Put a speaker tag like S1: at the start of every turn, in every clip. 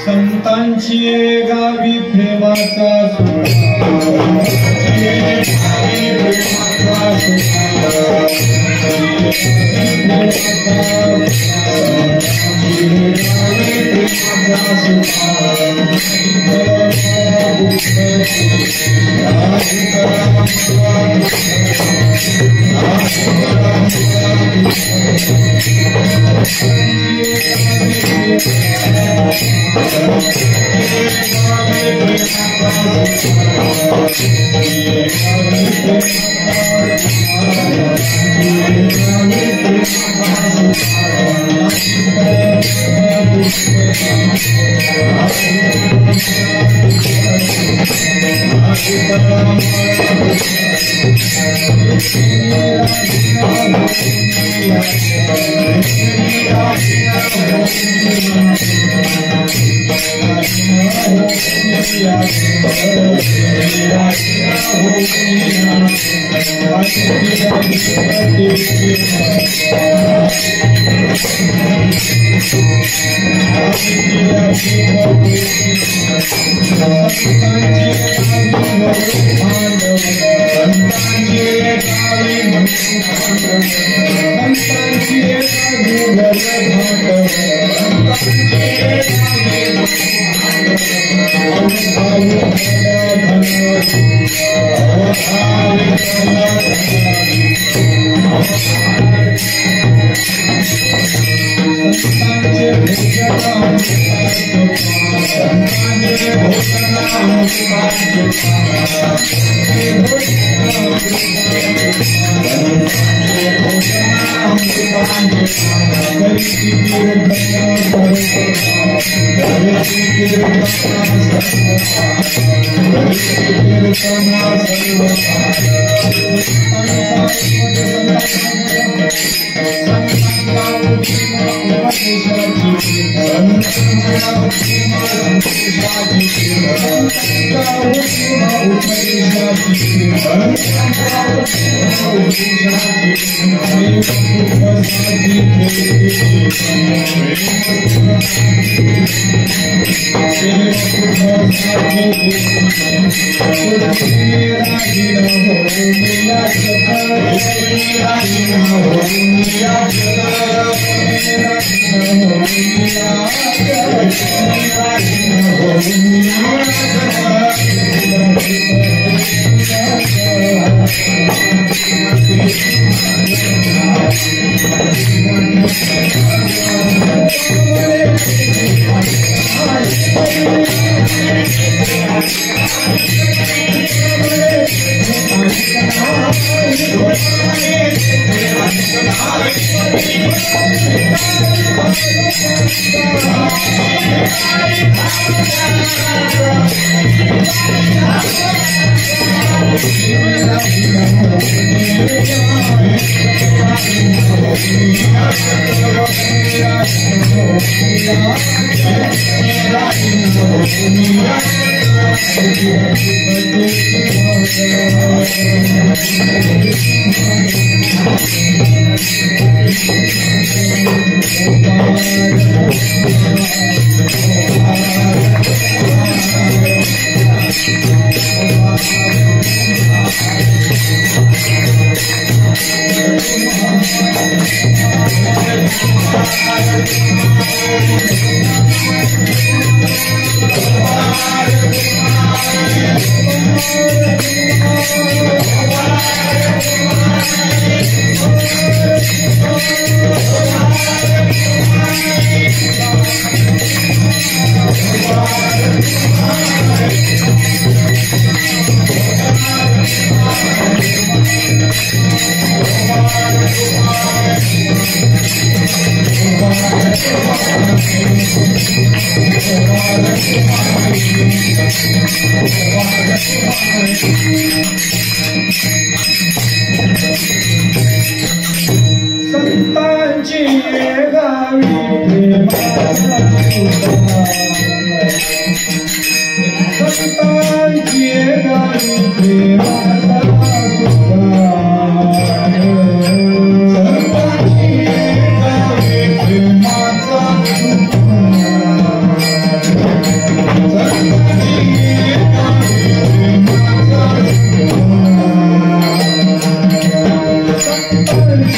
S1: संतांची गावी प्रेमाचा सोहळा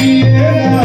S1: Yeah.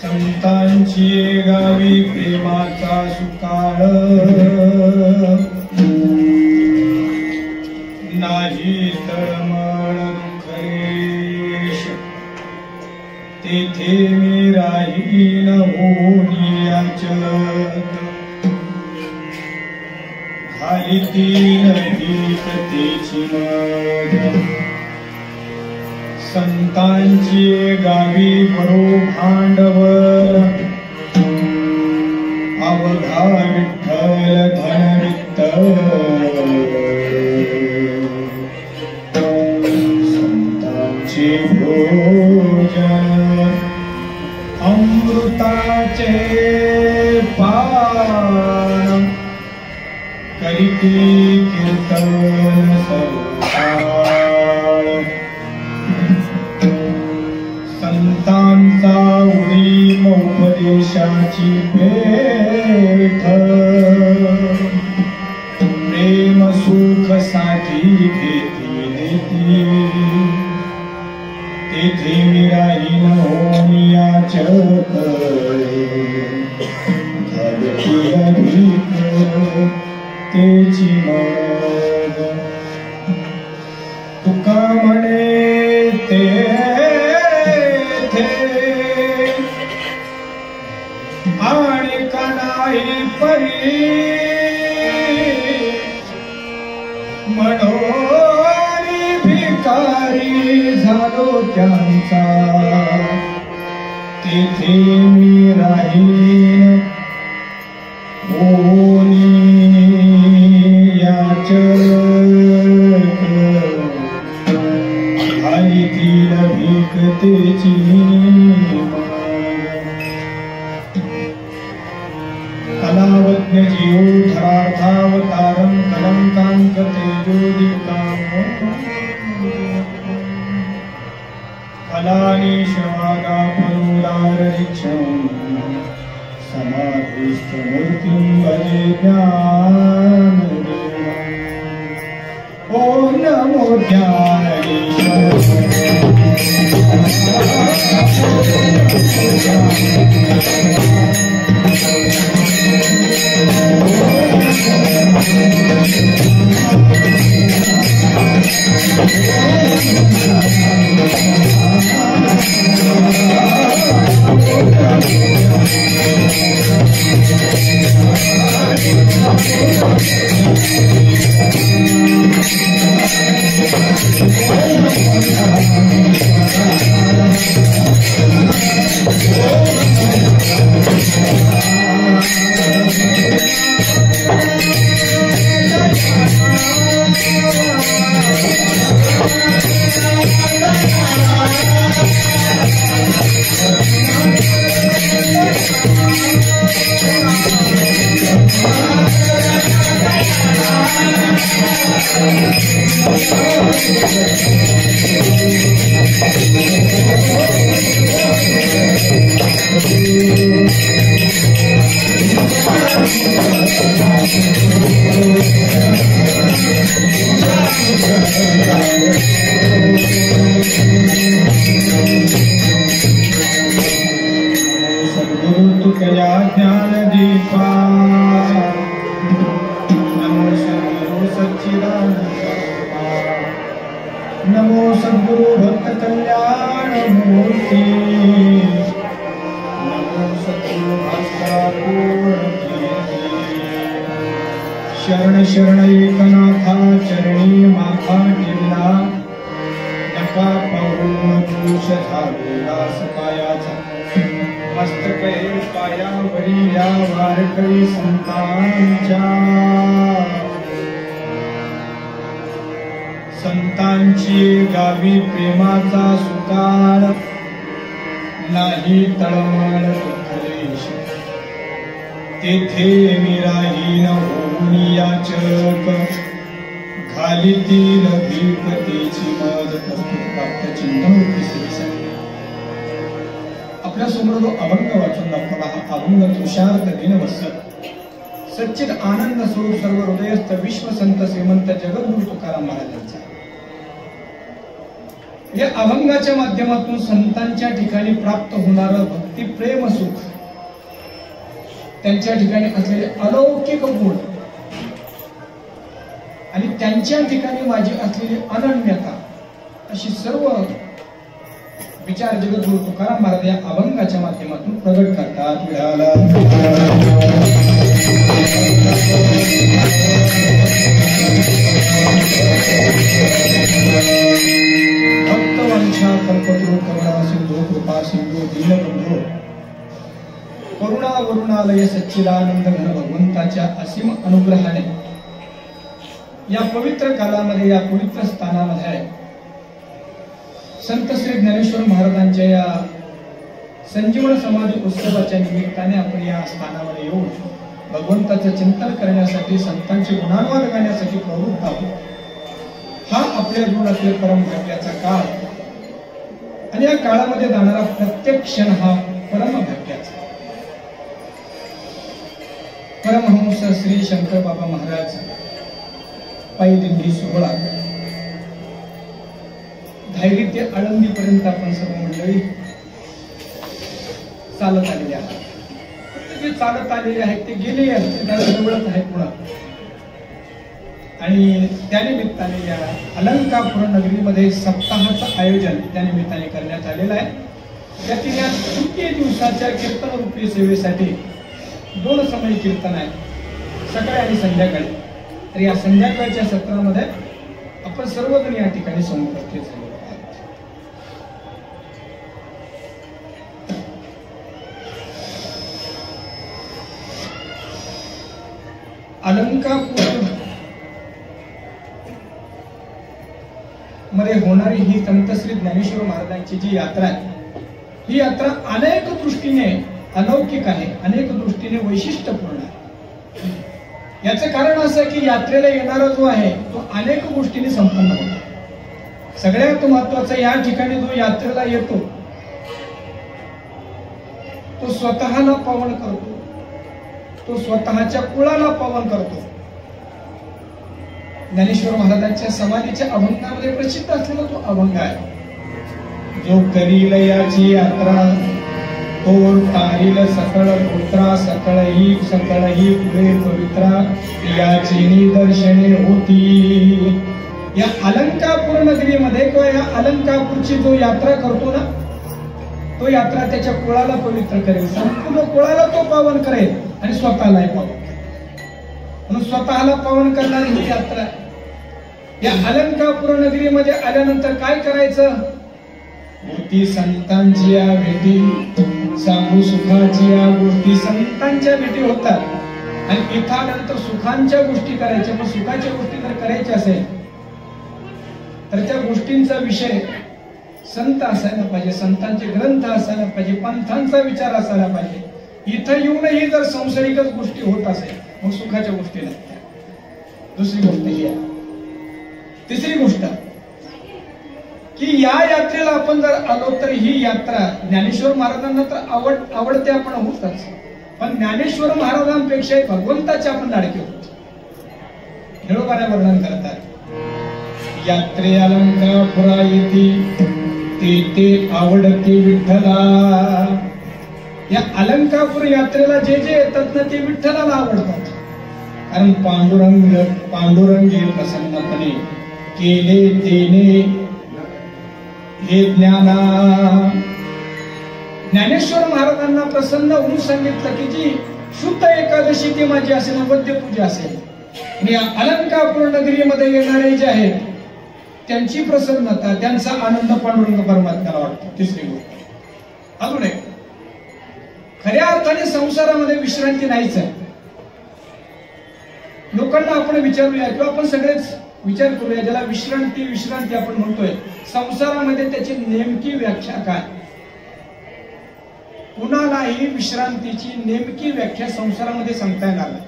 S1: संतांची गावी प्रेमाचा सुकाळ नाही तळमळ खरेश तेथे मी राहीन होनियाचत घाली तीन भीकतेची मद संतांची गावी भरो भांडवल अवघा विठ्ठल धनवित्त संतांचे भोजन अमृताचे पान करीती कीर्तन संताळ संतांचा उदीम उपदेशाची पेठ प्रेम सुख साठी घेती देती तेथे मी राहीन होनियाचत घडती अधिक तेची मद तुका म्हणे तेथे आणि कनाई परी मनोरी भिकारी झालो त्यांचा तेथे मी राहीन भीकतेची कलावज्ञ जीव धरार्थावतारं कलंकांक तेजोदीप्तां कलानीशवागा परुदाररिक्षं समाधिस्थमूर्तिं भजे ज्ञानदेवम् ॐ नमो ज्ञानेश्वराय नमो सद्गुरु भक्त कल्याण मूर्ति नमो सद्गुरु शरण शरण एकनाथा चरणी माथा टिल्ला नका पाहून पुरुष झालेला सकायाचा मस्तके पायावरी या वारकरी संतांच्या संतांची गावी प्रेमाचा सुकाळ नाही तळमळ क्लेश तेथे निराहीन होऊन याचक घालीतील भीपतेची मज प्राप्त चिंतन आपल्या समोर जो अभंग वाचून दाखवला हा अभंग तुषार दिनवत्सर सच्चिद आनंद स्वरूप सर्व हृदयस्थ विश्व संत श्रीमंत जगद्गुरु तुकाराम महाराजांचा या अभंगाच्या माध्यमातून संतांच्या ठिकाणी प्राप्त होणारं भक्ती प्रेम सुख त्यांच्या ठिकाणी असलेले अलौकिक गुण आणि त्यांच्या ठिकाणी माझी असलेली अनन्यता अशी सर्व विचार जगद्गुरु तुकाराम महाराज या अभंगाच्या माध्यमातून प्रगट करतात. भक्तवंशा कल्पतरू करुणा सिंधू कृपा सिंधू दीनबंधू करुणा वरुणालय सच्चिदानंद घन भगवंताच्या असीम अनुग्रहाने या पवित्र कालामध्ये या पवित्र स्थानामध्ये संत श्री ज्ञानेश्वर महाराजांच्या या संजीवन समाधी उत्सवाच्या निमित्ताने आपण या स्थानावर येऊन भगवंताचं चिंतन करण्यासाठी संतांचे गुणानुवाद गाण्यासाठी प्रवृत्त आहोत. हा आपल्या जीवनातील परम भाग्याचा काळ आणि या काळामध्ये जाणारा प्रत्येक क्षण हा परम भाग्याचा. परमहंस श्री शंकर बाबा महाराज पायी दिंडी सोहळा धायरी ते आळंदी पर्यंत आपण सर्व मंडळी चालत आलेले आहेत. जे चालत आलेले आहेत ते गेले जवळच आहेत पुन्हा आणि त्यानिमित्ताने या अलंकापुर नगरीमध्ये सप्ताहाचं आयोजन त्यानिमित्ताने करण्यात आलेलं आहे. त्यातील या तृतीय दिवसाच्या कीर्तन रूपी सेवेसाठी 2 समय कीर्तन आहे, सकाळी आणि संध्याकाळी. तर या संध्याकाळच्या सत्रामध्ये आपण सर्वजण या ठिकाणी समुपस्थित झालो. अलंकापुर मध्ये होणारी ही संत श्री ज्ञानेश्वर महाराजांची जी यात्रा आहे ही यात्रा अनेक दृष्टीने अलौकिक आहे, अनेक दृष्टीने वैशिष्ट्यपूर्ण आहे. याचं कारण असं आहे की यात्रेला येणारा जो आहे तो अनेक गोष्टींनी संपन्न होतो. सगळ्यात महत्वाचं या ठिकाणी जो यात्रेला येतो तो स्वतःला पावन करतो, तो स्वतःच्या कुळाला पावन करतो. ज्ञानेश्वर महाराजांच्या समाधीच्या अभंगामध्ये प्रसिद्ध असलेला तो अभंग आहे. जो करील याची यात्रा थोर तारील सकळ पुत्रा सकळ ही पुढे पवित्रा याची निदर्शने होती. या अलंकापूर नगरीमध्ये किंवा या अलंकापूरची जो यात्रा करतो ना, तो यात्रा त्याच्या कुळाला पवित्र करेल, संपूर्ण कुळाला तो पावन करेल आणि स्वतःलाही पावन करेल. म्हणून स्वतःला पावन करणारी ही यात्रा. या अलंकापूर नगरीमध्ये आल्यानंतर काय करायचं? गोष्टी संतांची या भेटी, सांगू सुखाची या गोष्टी. संतांच्या भेटी होतात आणि इथं आल्यानंतर सुखांच्या गोष्टी करायच्या. मग सुखाच्या गोष्टी जर करायच्या असेल तर त्या गोष्टींचा विषय संत असायला पाहिजे, संतांचे ग्रंथ असायला पाहिजे, पंथांचा विचार असायला पाहिजे. इथं येऊनही जर संसारिकच गोष्टी होत असेल मग सुखाच्या गोष्टी नाही. दुसरी गोष्ट ही आहे. तिसरी गोष्ट की या यात्रेला आपण जर आलो तर ही यात्रा ज्ञानेश्वर महाराजांना तर आवडते आपण होतच, पण ज्ञानेश्वर महाराजांपेक्षा भगवंताचे आपण लाडके होतो. निळोबाने वर्णन करतात, यात्रे अलंकापुरा येथे ते आवडते विठ्ठला. या अलंकापूर यात्रेला जे जे येतात ना ते विठ्ठलाला आवडतात. कारण पांडुरंगी प्रसन्नपणे केले तेने हे ज्ञाना. ज्ञानेश्वर महाराजांना प्रसन्न होऊन सांगितलं की जी शुद्ध एकादशी ती माझी असेल, वद्य पूजा असेल, आणि या अलंकापूर नगरीमध्ये येणारे जे आहेत त्यांची प्रसन्नता, त्यांचा आनंद पांडुरंग परमात्म्याला वाटतो. तिसरी गोष्ट अजून एक, खऱ्या अर्थाने संसारामध्ये विश्रांती नाहीच आहे. लोकांना आपण विचारूया किंवा आपण सगळेच विचार करूया, ज्याला विश्रांती आपण म्हणतोय, संसारामध्ये त्याची नेमकी व्याख्या काय? कुणालाही विश्रांतीची नेमकी व्याख्या संसारामध्ये सांगता येणार नाही.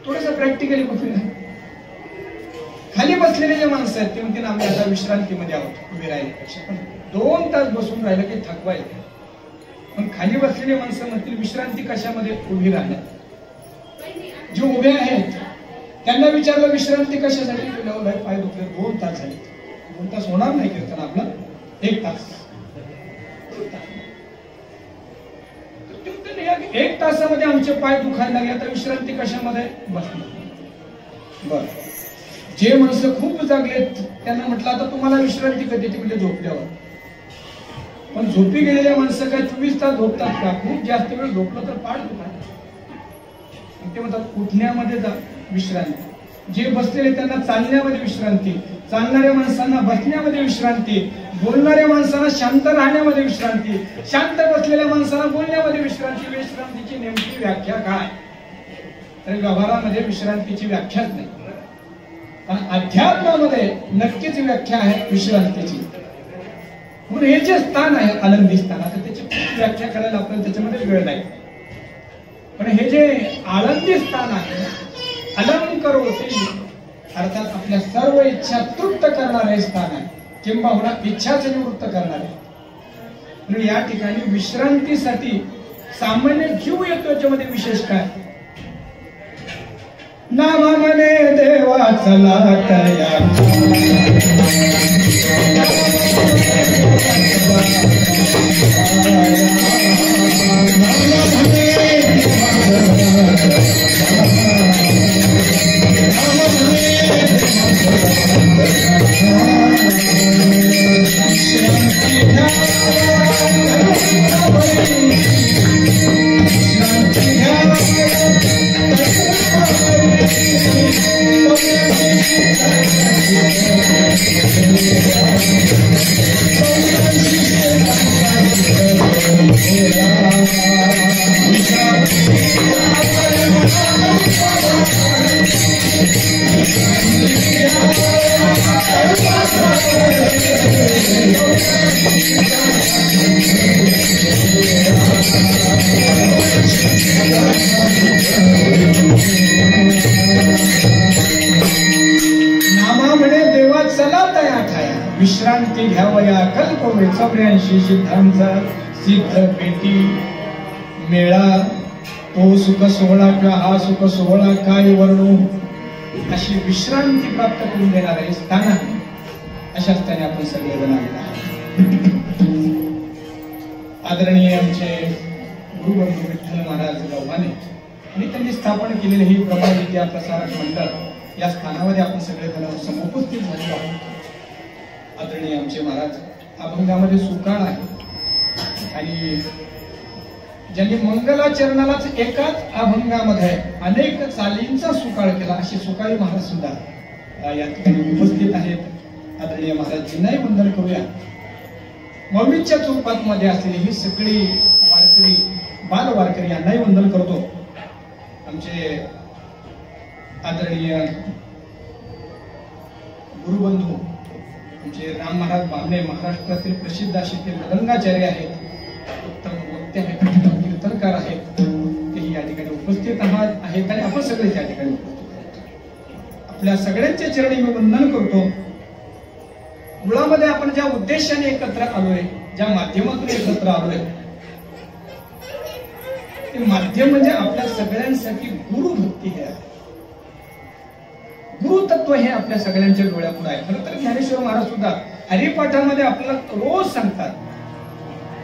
S1: थोडस प्रॅक्टिकली बघूया. खाली बसलेले जे माणसं आहेत ते म्हणतील आम्ही आता विश्रांतीमध्ये आहोत, उभे राहिल्यापेक्षा. पण 2 तास बसून राहिलं की थकवा येतो. पण खाली बसलेले माणसं म्हणतील विश्रांती कशामध्ये? उभी राहण्यात. जे उभे आहेत त्यांना विचारलं विश्रांती कशासाठी? पाय दुखले, 2 तास झाले. 2 तास होणार नाही कीर्तन आपलं, 1 तास. 1 तासामध्ये आमचे पाय दुखायला लागले, आता विश्रांती कशामध्ये? बसणार. बर, जे माणसं खूप जागलेत त्यांना म्हटलं आता तुम्हाला विश्रांती कधी? ती म्हणजे झोपल्यावर. पण झोपी गेलेल्या माणसं काय 24 तास झोपतात का? खूप जास्त वेळ झोपलं तर पाठ दुखणार. ते म्हणतात उठण्यामध्ये जा विश्रांती. जे बसलेले त्यांना चालण्यामध्ये विश्रांती, चालणाऱ्या माणसांना बसण्यामध्ये विश्रांती, बोलणाऱ्या माणसांना शांत राहण्यामध्ये विश्रांती, शांत बसलेल्या माणसांना बोलण्यामध्ये विश्रांती. विश्रांतीची नेमकी व्याख्या काय? तर व्यवहारामध्ये विश्रांतीची व्याख्याच नाही, पण अध्यात्मामध्ये नक्कीच व्याख्या आहे विश्रांतीची. म्हणून हे जे स्थान आहे आनंदी स्थान, आता त्याची व्याख्या करायला आपल्याला त्याच्यामध्ये वेळ नाही. पण हे जे आनंदी स्थान आहे, अलंकरोती अर्थात आपल्या सर्व इच्छा तृप्त करणारे स्थान आहे, किंबहुना इच्छाच निवृत्त करणारे. म्हणून या ठिकाणी विश्रांतीसाठी सामान्य जीव येतो. याच्यामध्ये विशेष काय? नामा मने देवा चला तया, विश्रांती घ्यावया कल्पवे 84 सिद्धांचा सिद्ध पेटी मेळा. तो सुख सोहळा किंवा हा सुख सोहळा काय वर्णू, अशी विश्रांती प्राप्त करून देणार आहे स्थान आहे. अशाच त्याने आपण सगळेजण आलेला आहे. आदरणीय आमचे गुरुबंधू विठ्ठल महाराज गव्हाणे आणि त्यांनी स्थापन केलेले ही ब्रह्म विद्या प्रसारक मंडळ या स्थानामध्ये आपण सगळेजण समुपस्थित झालेलो आहोत. आदरणीय आमचे महाराज अभंगामध्ये सुकाळ आहे आणि ज्यांनी मंगलाचरणालाच एकाच अभंगामध्ये अनेक चालींचा सुकाळ केला असे सुकाळी महाराज सुद्धा या ठिकाणी उपस्थित आहेत. आदरणीय महाराजांनाही वंदन करूया. मौलीच्या चौपात मध्ये असलेली ही सगळी वारकरी बाल वारकरी यांनाही वंदन करतो. आमचे आदरणीय गुरुबंधू आमचे राम महाराज बामणे महाराष्ट्रातील प्रसिद्ध असे ते मृदंगाचार्य आहेत, उत्तम वक्ते आहेत, उत्तम कीर्तनकार आहेत, तेही या ठिकाणी उपस्थित आहेत आणि आपण सगळे त्या ठिकाणी उपस्थित आहोत. आपल्या सगळ्यांच्या चरणी मी वंदन करतो. मुळामध्ये आपण ज्या उद्देशाने एकत्र आलोय, ज्या माध्यमातून एकत्र आलोय, ते माध्यम म्हणजे आपल्या सगळ्यांसाठी गुरुभक्ती हे आहे. गुरुतत्व हे आपल्या सगळ्यांच्या डोळ्यापुढे आहे. खरं तर ज्ञानेश्वर महाराज सुद्धा हरिपाठामध्ये आपल्याला रोज सांगतात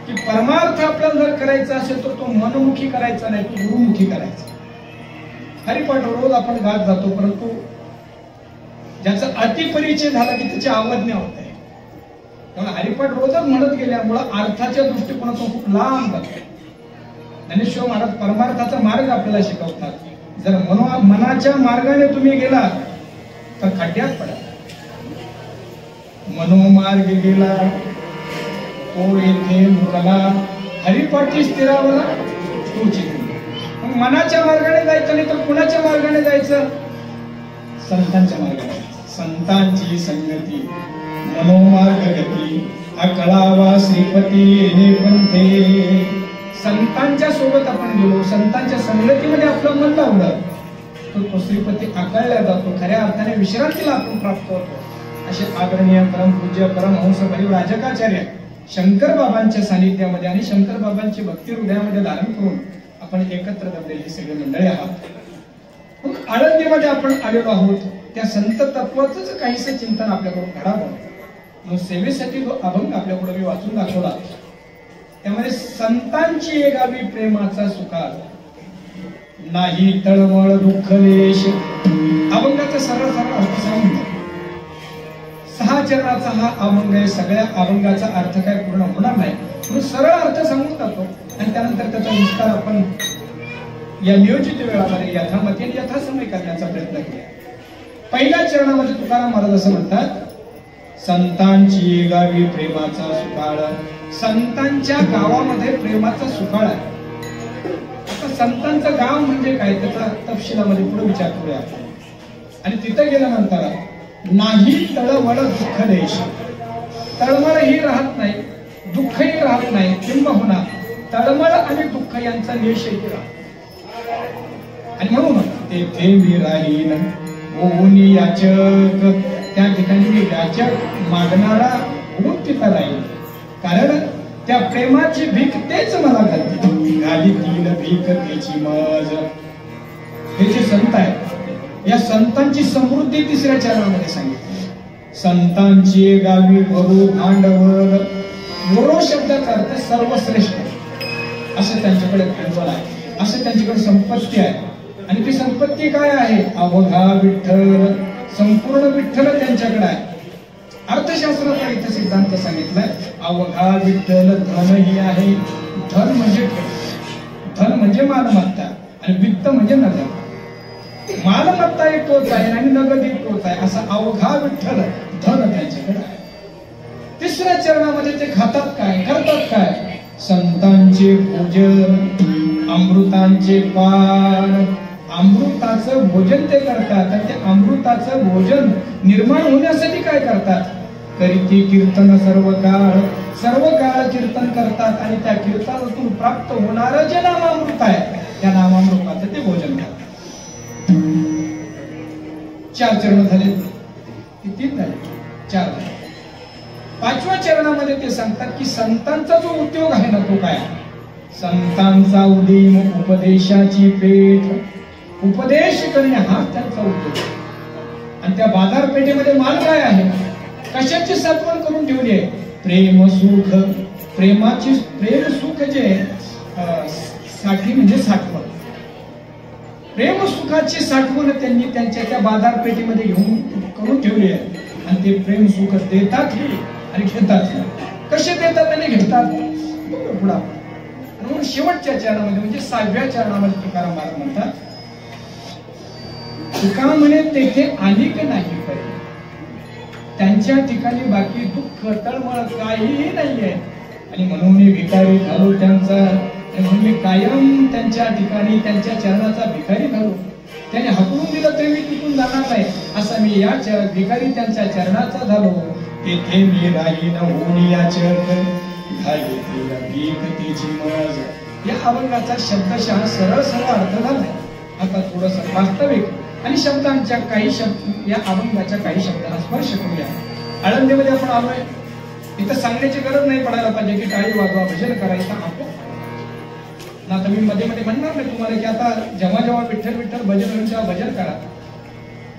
S1: की परमार्थ आपल्याला जर करायचा असेल तर तो मनमुखी करायचा नाही, तो गुरुमुखी करायचा. हरिपाठ रोज आपण गात जातो, परंतु ज्याचा अतिपरिचय झाला की त्याची अवज्ञा होत आहे. त्यामुळे हरिपाठ रोजच म्हणत गेल्यामुळे अर्थाच्या दृष्टिकोनातून खूप लांब जातो. ज्ञानेश्वर महाराज परमार्थाचा मार्ग आपल्याला शिकवतात. जर मनाच्या मार्गाने तुम्ही गेलात तर खड्ड्यात पडा. मनोमार्ग गेला तो येथे मुरला, हरिपाठी स्थिरावला तोची. मग मनाच्या मार्गाने जायचं नाही तर कुणाच्या मार्गाने जायचं? संतांच्या मार्गाने. संतांची संगती मनोमार्ग गती, अकळावा श्रीपती येणे पंथे. संतांच्या सोबत आपण गेलो, संतांच्या संगतीमध्ये आपलं मन लावलं तर तो श्रीपती आकळला जातो. खऱ्या अर्थाने विश्रांतीला आपण प्राप्त होतो. असे आदरणीय परमपूज्य परमहंस परिव्राजकाचार्य शंकर बाबांच्या सानिध्यामध्ये आणि शंकर बाबांची भक्ती हृदयामध्ये धारण करून आपण एकत्र जमलेली ही सगळी मंडळी आहात. मग आळंदीमध्ये आपण आलेलो आहोत. त्या संत तत्वाचं काहीसं चिंतन आपल्याकडून घडावं मग सेवेसाठी जो अभंग आपल्याकडे मी वाचून दाखवला त्यामध्ये संतांची गावी प्रेमाचा सुकाळ नाही तळमळ दुःख लेश. अभंगाचा सरळ सरळ अर्थ सांगून 6 चरणाचा हा अभंग आहे. सगळ्या अभंगाचा अर्थ काय पूर्ण होणार नाही, म्हणून सरळ अर्थ सांगून जातो आणि त्यानंतर त्याचा विस्तार आपण या नियोजित वेळामध्ये यथामती आणि यथासमय करण्याचा प्रयत्न केला. पहिल्या चरणामध्ये तुकाराम महाराज असं म्हणतात, संतांची गावी प्रेमाचा सुकाळ. संतांच्या गावामध्ये प्रेमाचा सुकाळ आहे. आता संतांचं गाव म्हणजे काय त्याचा तपशिलामध्ये पुढे विचार करूया आपण. आणि तिथे गेल्यानंतर नाही तळमळ दुःख देश. तळमळही राहत नाही, दुःखही राहत नाही, किंबहुना तळमळ आणि दुःख यांचा लेशही राहत. आणि म्हणून तेथे मी राहीन होऊन याचक. त्या ठिकाणी मी याचक मागणारा होऊन तिथं राहील. कारण त्या प्रेमाची भीक तेच मला घालते. घाली तीन भीक त्याची मज. हे जे संत आहेत या संतांची समृद्धी 3ऱ्या चरणामध्ये सांगितली. संतांची गावी भरू भांडवल. मोरो शब्दाचा अर्थ सर्वश्रेष्ठ असं त्यांच्याकडे भांडवल आहे, असं त्यांच्याकडे संपत्ती आहे. आणि ती संपत्ती काय आहे? अवघा विठ्ठल. संपूर्ण विठ्ठल त्यांच्याकडे आहे. अर्थशास्त्राचा इथं सिद्धांत सांगितलाय, अवघा विठ्ठल धनही आहे. धन म्हणजे धन म्हणजे मालमत्ता आणि वित्त म्हणजे नगद. मालमत्ता एक तोच आहे आणि नगद एक तोच आहे. असा अवघा विठ्ठल धन त्यांच्याकडे आहे. 3ऱ्या चरणामध्ये ते खातात काय, करतात काय? संतांचे भोजन अमृतांचे पान. अमृताचं भोजन ते करतात आणि ते अमृताचं भोजन निर्माण होण्यासाठी काय करतात? करीती कीर्तन सर्व काळ कीर्तन करतात आणि त्या कीर्तनातून प्राप्त होणारं जे नामामृत आहे त्या नामामृताचं ते भोजन करतात. 4 चरण झाले, 3 झाले, 4 झाले. 5व्या चरणामध्ये ते सांगतात की संतांचा जो उद्योग आहे ना तो काय? संतांचा उदीम उपदेशाची पेठ. उपदेश करणे हा त्यांचा उद्योग. आणि त्या बाजारपेठेमध्ये माल काय आहे? कशाची साठवण करून ठेवली आहे? प्रेम सुख प्रेम सुख जे साठी म्हणजे साठवण, प्रेम सुखाची साठवण त्यांनी त्यांच्या त्या बाजारपेठेमध्ये घेऊन करून ठेवली आहे. आणि ते प्रेम सुख देतात आणि घेतात. कसे देतात आणि घेतात पुढे आपण शेवटच्या चरणामध्ये म्हणजे 6व्या चरणामध्ये तुकाराम महाराज म्हणतात, तुका म्हणे तेथे अनेक नाही पाहिजे, त्यांच्या ठिकाणी बाकी दुःख तळमळ काहीही नाहीये. आणि म्हणून मी भिकारी झालो त्यांचा, म्हणून मी कायम त्यांच्या ठिकाणी त्यांच्या चरणाचा भिकारी झालो. त्याने हकलून दिलं तरी मी तिथून जाणार नाही, असा मी या भिकारी त्यांच्या चरणाचा झालो. तेथे मी राहीन होऊन या चरण घालीतील भीक तिची मज. या अभंगाचा शब्दशः सरळ सरळ अर्थ झालाय. आता थोडस वास्तविक आणि शब्दांच्या काही शब्द या अभंगाच्या काही शब्दांना स्पर्श करूया. आळंदीमध्ये आपण आलोय, इथं सांगण्याची गरज नाही पडायला पाहिजे की टाळी वाजवा भजन करायचं आपण ना. आता मी मध्ये मध्ये म्हणणार नाही तुम्हाला की आता जेव्हा जेव्हा विठ्ठल विठ्ठल भजन होईल तेव्हा भजन करा.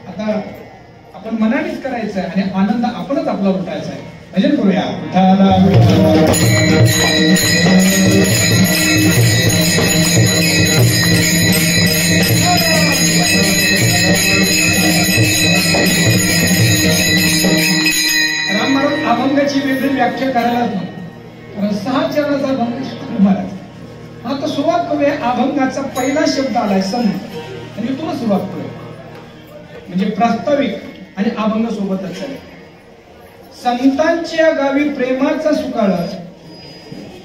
S1: आता आपण मनानेच करायचं आहे आणि आनंद आपणच आपला लुटायचा आहे. भजन करूया. राम महाराज अभंगाची वेगळी व्याख्या करायलाच नको, कारण 6 चरणाचा अभंग महाराज. आता सुरुवात करूया. अभंगाचा पहिला शब्द आलाय संत, आणि तुला सुरुवात करूया म्हणजे प्रास्ताविक आणि अभंग सोबतच आहे. संतांच्या गावी प्रेमाचा सुकाळ,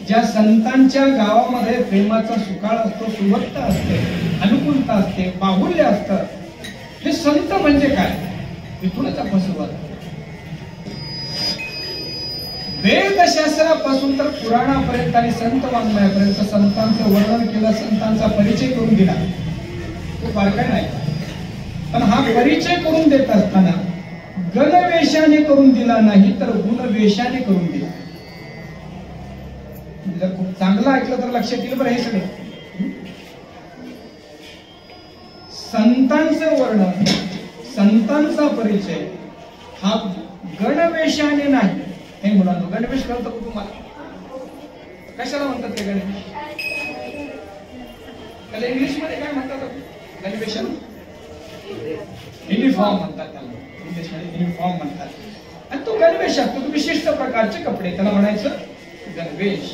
S1: ज्या संतांच्या गावामध्ये प्रेमाचा सुकाळ असतो, सुबत्ता असते, अनुकूलता असते, बाहुल्य असतं, हे संत म्हणजे काय इथूनच आपण सुरुवात. वेदशास्त्रापासून तर पुराणापर्यंत आणि संत वाङ्मयापर्यंत संतांचं वर्णन केलं, संतांचा परिचय करून दिला. तो बारकाई नाही, पण हा परिचय करून देत असताना गणवेशाने करून दिला नाही तर गुणवेशाने करून दिला. जर खूप चांगलं ऐकलं तर लक्षात येईल बरं. हे सगळं संतांचं वर्णन, संतांचा परिचय हा गणवेशाने नाही. हे मुलांनो, गणवेश कळतं का तुम्हाला? कशाला म्हणतात ते गणवेश? त्याला इंग्लिश मध्ये काय म्हणतात? गणवेशाला युनिफॉर्म म्हणतात, त्याला इंग्लिश मध्ये युनिफॉर्म म्हणतात. आणि तो गणवेश असतो, विशिष्ट प्रकारचे कपडे, त्याला म्हणायचं गणवेश.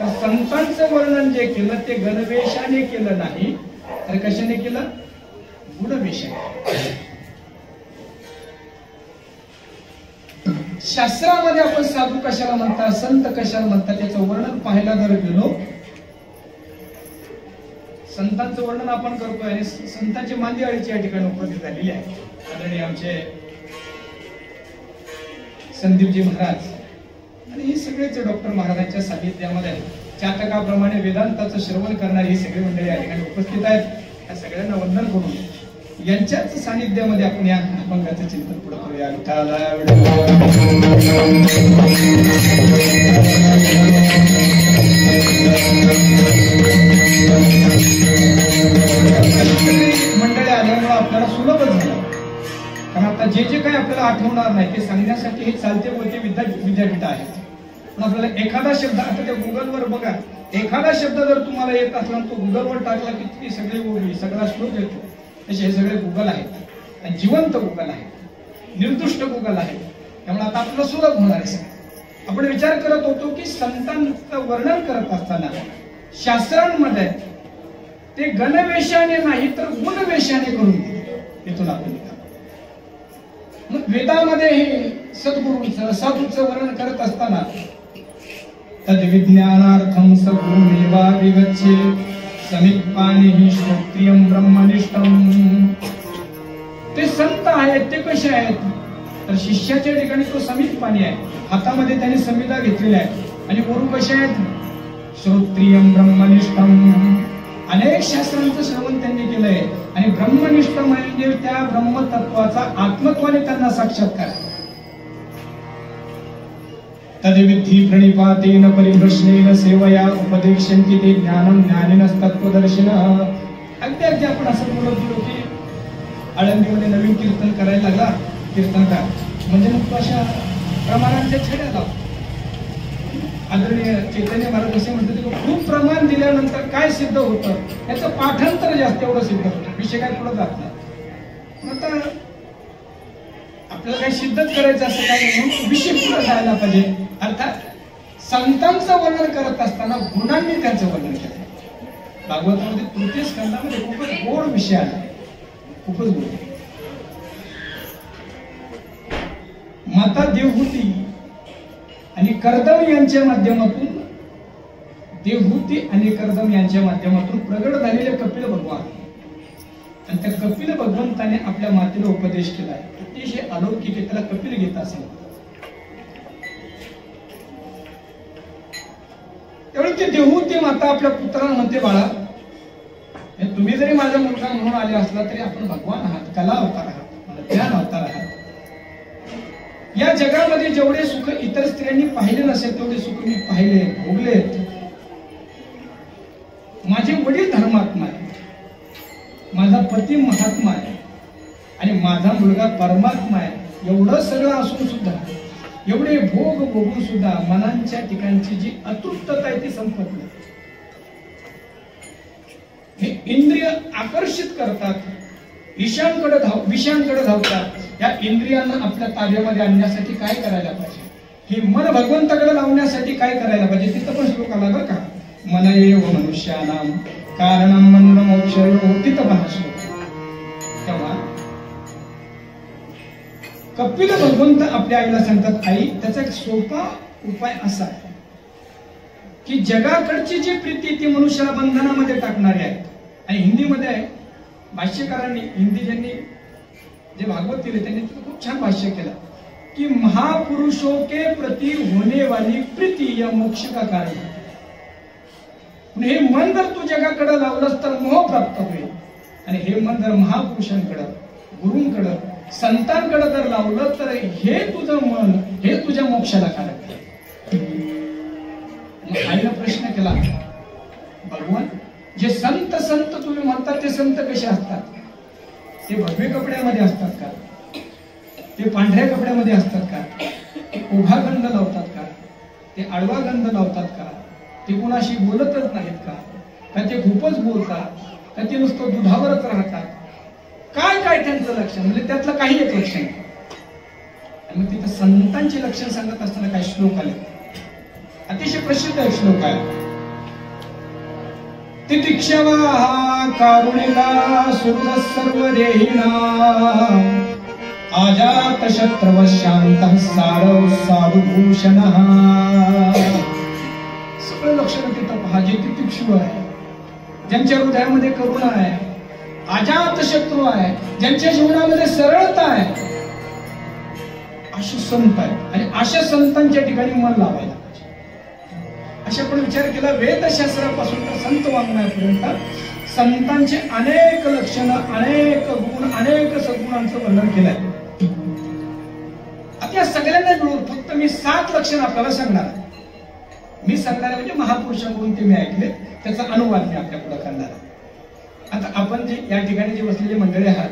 S1: तर संतांचं वर्णन जे केलं ते गणवेशाने केलं नाही तर कशाने केलं? गुणवेशाने. शास्त्रामध्ये आपण साधू कशाला म्हणतात, संत कशाला म्हणतात याचं वर्णन पाहायला जर गेलो, संतांचं वर्णन आपण करतोय आणि संतांची मांदियाळीची या ठिकाणी उपस्थित झालेली आहे. आदरणीय आमचे संदीपजी महाराज आणि हे सगळेच डॉक्टर महाराजांच्या सानिध्यामध्ये चातकाप्रमाणे वेदांताचं श्रवण करणारी ही सगळी मंडळी या ठिकाणी उपस्थित आहेत. या सगळ्यांना वंदन करून यांच्याच सानिध्यामध्ये आपण या अभंगाचं चिंतन पुढे करूया. मंडळी आल्यामुळे आपल्याला सुलभच झालं, कारण आता जे जे काही आपल्याला आठवणार नाही ते सांगण्यासाठी हे चालते बोलते विद्यापीठ आहेत. पण आपल्याला एखादा शब्द, आता त्या गुगलवर बघा, एखादा शब्द जर तुम्हाला येत असला तो गुगलवर टाकला की ती सगळी सगळा श्लोक येतो. तसे हे सगळे गुगल आहेत आणि जिवंत गुगल आहे, निर्दुष्ट गुगल आहे. त्यामुळे आता आपल्याला सुलभ होणार आहे. आपण विचार करत होतो की संतांचं वर्णन करत असताना शास्त्रांमध्ये ते गणवेशाने नाही तर गुणवेशाने करून दिले. इथून आपण मग वेदामध्ये हे सद्गुरूंचं साधूचं वर्णन करत असताना तद्विज्ञानार्थम सगुरुमेवा विगच्छे समीपानिहि श्रोत्रियं ब्रह्मनिष्ठम. ते संत आहेत, ते कसे आहेत तर शिष्याच्या ठिकाणी तो समीपानी आहे, हातामध्ये त्याने संविधा घेतलेली आहे. आणि गुरु कसे आहेत? श्रोत्रियं ब्रह्मनिष्ठम. अनेक शास्त्रांचं श्रवण त्यांनी केलंय आणि ब्रह्मनिष्ठ म्हणजे त्या ब्रह्मतत्वाचा आत्मत्वाने त्यांना साक्षात्कार. तद्विद्धि प्रणिपातेन परिभ्रश्नेन सेवया उपदेशन्ति ते ज्ञानं ज्ञानिनस्तत्त्वदर्शिनः. अगदी आपण असं बोलत गेलो की आळंदीमध्ये नवीन कीर्तन करायला लागला कीर्तनकार, म्हणजे मग अशा प्रमाणांच्या छड्या लावतो. आदरणीय चैतन्य महाराज असे म्हणतात की खूप प्रमाण दिल्यानंतर काय सिद्ध होतं याचं पाठांतर जास्त एवढं सिद्ध होतं, विषय काय पुढे जात नाही. आता आपल्याला काही सिद्धच करायचं असं काही म्हणून विषय पुढे जायला पाहिजे. अर्थात संतांचं वर्णन करत असताना गुणांनी त्यांचं वर्णन केलं. भागवतामध्ये तृतीय स्कंदामध्ये खूपच गोड विषय आला, खूपच गोड. माता देवहूती आणि कर्दम यांच्या माध्यमातून, देवहूती आणि कर्दम यांच्या माध्यमातून प्रगट झालेले कपिल भगवान, आणि त्या कपिल भगवंताने आपल्या मातेला उपदेश केला आहे. अतिशय अलौकिक आहे, त्याला कपिल गीता असं म्हणतात. त्यावेळी ते देवहूती माता आपल्या पुत्राला म्हणते, बाळा तुम्ही जरी माझा मुलगा म्हणून आले असला तरी आपण भगवान आहात, कला अवतार आहात, ज्ञान अवतार आहात. या जगामध्ये जेवढे सुख इतर स्त्रियांनी पाहिले नसेल तेवढे सुख मी पाहिले, भोगलेत. माझे वडील धर्मात्मा आहे, माझा पती महात्मा आहे आणि माझा मुलगा परमात्मा आहे. एवढं सगळं असून सुद्धा, एवढे भोग भोगून सुद्धा मनांच्या ठिकाणची जी अतृप्तता आहे ती संपत नाही. हे इंद्रिय आकर्षित करतात, विषयांकडे धावतात. या इंद्रियांना आपल्या ताब्यामध्ये आणण्यासाठी काय करायला पाहिजे, हे मन भगवंताकडे लावण्यासाठी काय करायला पाहिजे. तिथं पण श्लोक आला बरं का, मन एव मनुष्यानाम कारणम मन मोक्षयो, तिथं पण श्लोक. तेव्हा कपिल भगवंत आपल्या आईला सांगतात, आई त्याचा एक सोपा उपाय असा आहे की जगाकडची जी प्रीती ती मनुष्याला बंधनामध्ये टाकणारी आहे. आणि हिंदीमध्ये आहे, भाष्यकारांनी, हिंदी ज्यांनी जे भागवत केले त्यांनी खूप छान भाष्य केलं की महापुरुषों के प्रति होने वाली प्रीति या मोक्ष का कारण है. हे मन जर तू जगाकडे लावलंस तर मोह प्राप्त होईल, आणि हे मन जर महापुरुषांकडे, गुरूंकडे, संतांकडे जर लावलं तर हे तुझं मन हे तुझ्या मोक्षाला कारक आहे. आईनं प्रश्न केला, भगवान जे संत तुम्ही म्हणतात ते संत कसे असतात? ते भगवे कपड्यामध्ये असतात का? ते पांढऱ्या कपड्यामध्ये असतात का? ते उभा गंध लावतात का? ते आडवा गंध लावतात का? ते कोणाशी बोलतच नाहीत का? ते खूपच बोलतात का? ते नुसतं दुधावरच राहतात? काय त्यांचं लक्षण, म्हणजे त्यातलं काही एक लक्षण. आणि मग तिथं संतांचे लक्षण सांगत असताना काही श्लोक आले, अतिशय प्रसिद्ध एक श्लोक आहे. तितिक्षवा कारुणिका सुहृद सर्व देहिना आजात शत्रव शांत सारव साधुभूषण. सगळं लक्षण तिथं पहा. जे तितिक्षु आहे, ज्यांच्या हृदयामध्ये करुणा आहे, अजात शत्रू आहे, ज्यांच्या जीवनामध्ये सरळता आहे, असे संत आहेत. आणि अशा संतांच्या ठिकाणी मन लावायला पाहिजे. अशा पण विचार केला, वेदशास्त्रापासून तर संत वाङ्मयापर्यंत संतांचे अनेक लक्षणं, अनेक गुण, अनेक सद्गुणांचं वर्णन केलंय. आता या सगळ्यांना मिळून फक्त मी 7 लक्षण आपल्याला सांगणार. मी सांगणार म्हणजे महापुरुषांकडून ते मी ऐकले, त्याचा अनुवाद मी आपल्या पुढे करणार. आता आपण जे या ठिकाणी जे बसलेले मंडळी आहात,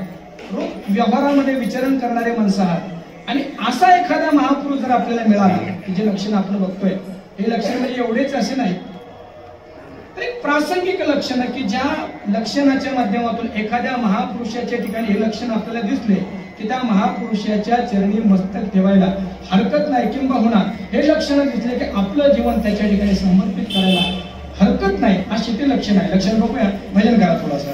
S1: रोज व्यवहारामध्ये विचरण करणारे माणसं आहात, आणि असा एखादा महापुरुष जर आपल्याला मिळाला की जे लक्षण आपण बघतोय, हे लक्षण म्हणजे एवढेच असे नाही, तर एक प्रासंगिक लक्षण की ज्या लक्षणाच्या माध्यमातून एखाद्या महापुरुषाच्या ठिकाणी हे लक्षण आपल्याला दिसले की त्या महापुरुषाच्या चरणी मस्तक ठेवायला हरकत नाही, किंबहुना हे लक्षण दिसले की आपलं जीवन त्याच्या ठिकाणी समर्पित करायला हरकत नाही, अशी ते लक्षण आहे. लक्षण बघूया, भजन करा थोडासा.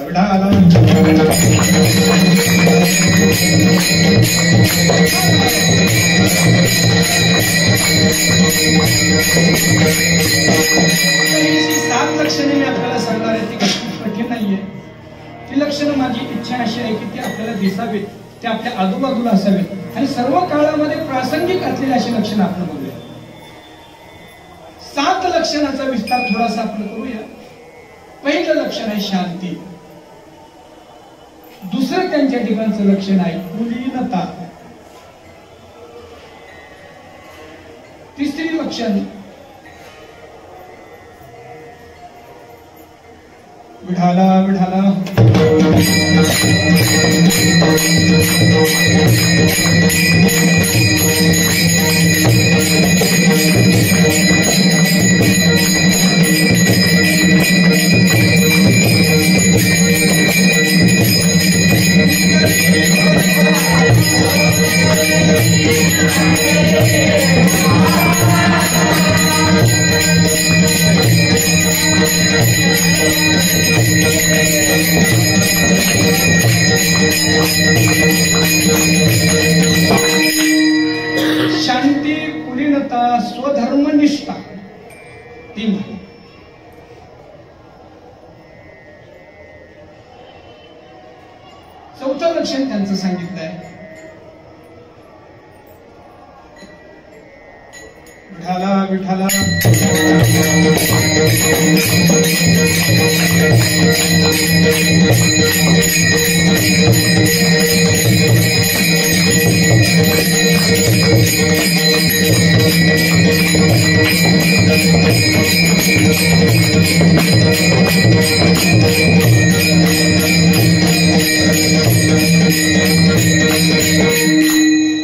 S1: ही 7 लक्षणे मी आपल्याला सांगणार आहे, ती कठीण नाहीये. ती लक्षणं माझी इच्छा अशी आहे की ती आपल्याला दिसावीत, ते आपल्या आजूबाजूला असावेत, आणि सर्व काळामध्ये प्रासंगिक असलेली अशी लक्षणं आपण बघूया. 7 लक्षणाचा विस्तार थोडासा आपण करूया. पहिलं लक्षण आहे शांती. दुसरं त्यांच्या ठिकाणचं लक्षण आहे कुलीनता. तिसरी लक्षण विढाला विढाला शांती, कुलीनता, स्वधर्मनिष्ठा, तीन. चौथं लक्षण त्यांचं सांगितलंय विठाला विठाला.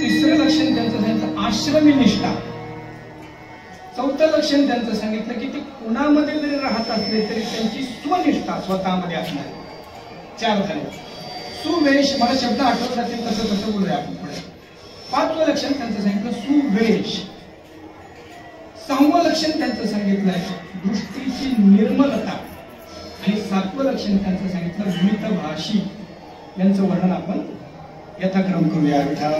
S1: तिसरं लक्षण त्यांचं सांगितलं आश्रमी निष्ठा. चौथं लक्षण त्यांचं सांगितलं की ते कुणामध्ये जरी राहत असले तरी त्यांची स्वनिष्ठा स्वतःमध्ये असणार. चार झाले. सुवेश, मला शब्द आठवत जातील तसं तसं बोलूया आपण पुढे. पाचवं लक्षण त्यांचं सांगितलं सुवेश. सहावं लक्षण त्यांचं सांगितलंय दृष्टीची निर्मलता. आणि सातवं लक्षण त्यांचं सांगितलं मितभाषी. यांचं वर्णन आपण यथाक्रम करूया. विठाला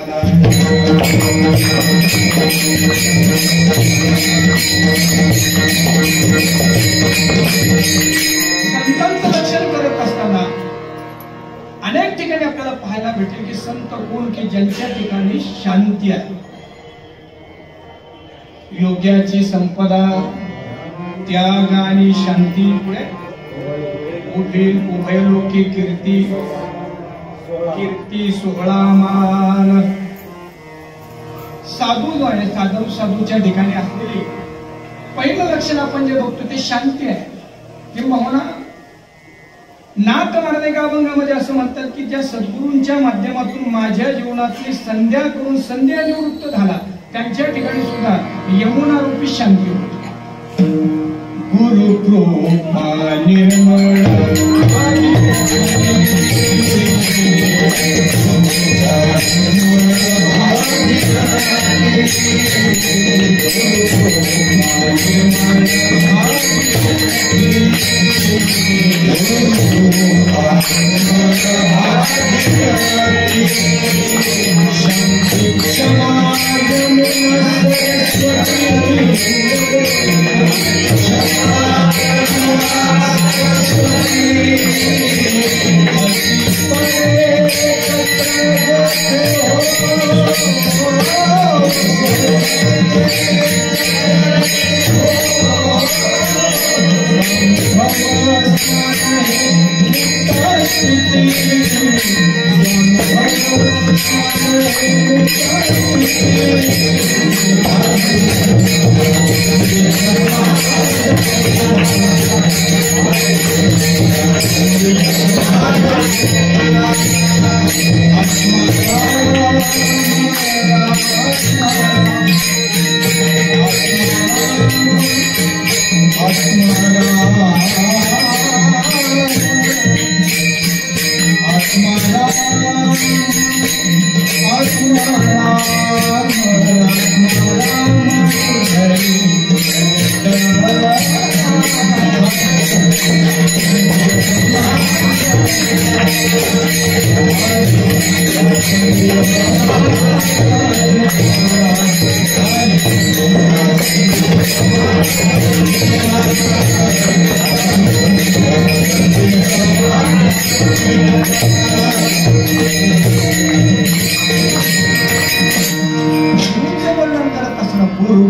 S1: संतांचं लक्षण करत असताना अनेक ठिकाणी आपल्याला पाहायला भेटेल की संत कोण की ज्यांच्या ठिकाणी शांती आहे, योग्याची संपदा, त्याग आणि शांती, उभयलोकी कीर्ती, कीर्ती सोहळा मान. साधू जो आहे साधूच्या ठिकाणी असलेले पहिलं लक्षण आपण जे बघतो ते शांती आहे. किंबहुना नाथ महाराज अभंगामध्ये असं म्हणतात की ज्या सद्गुरूंच्या माध्यमातून माझ्या जीवनातली संध्या करून संध्या निवृत्त झाला त्यांच्या ठिकाणी सुद्धा यमुना रूपी शांती होती. गुरु कृपा निर्मळ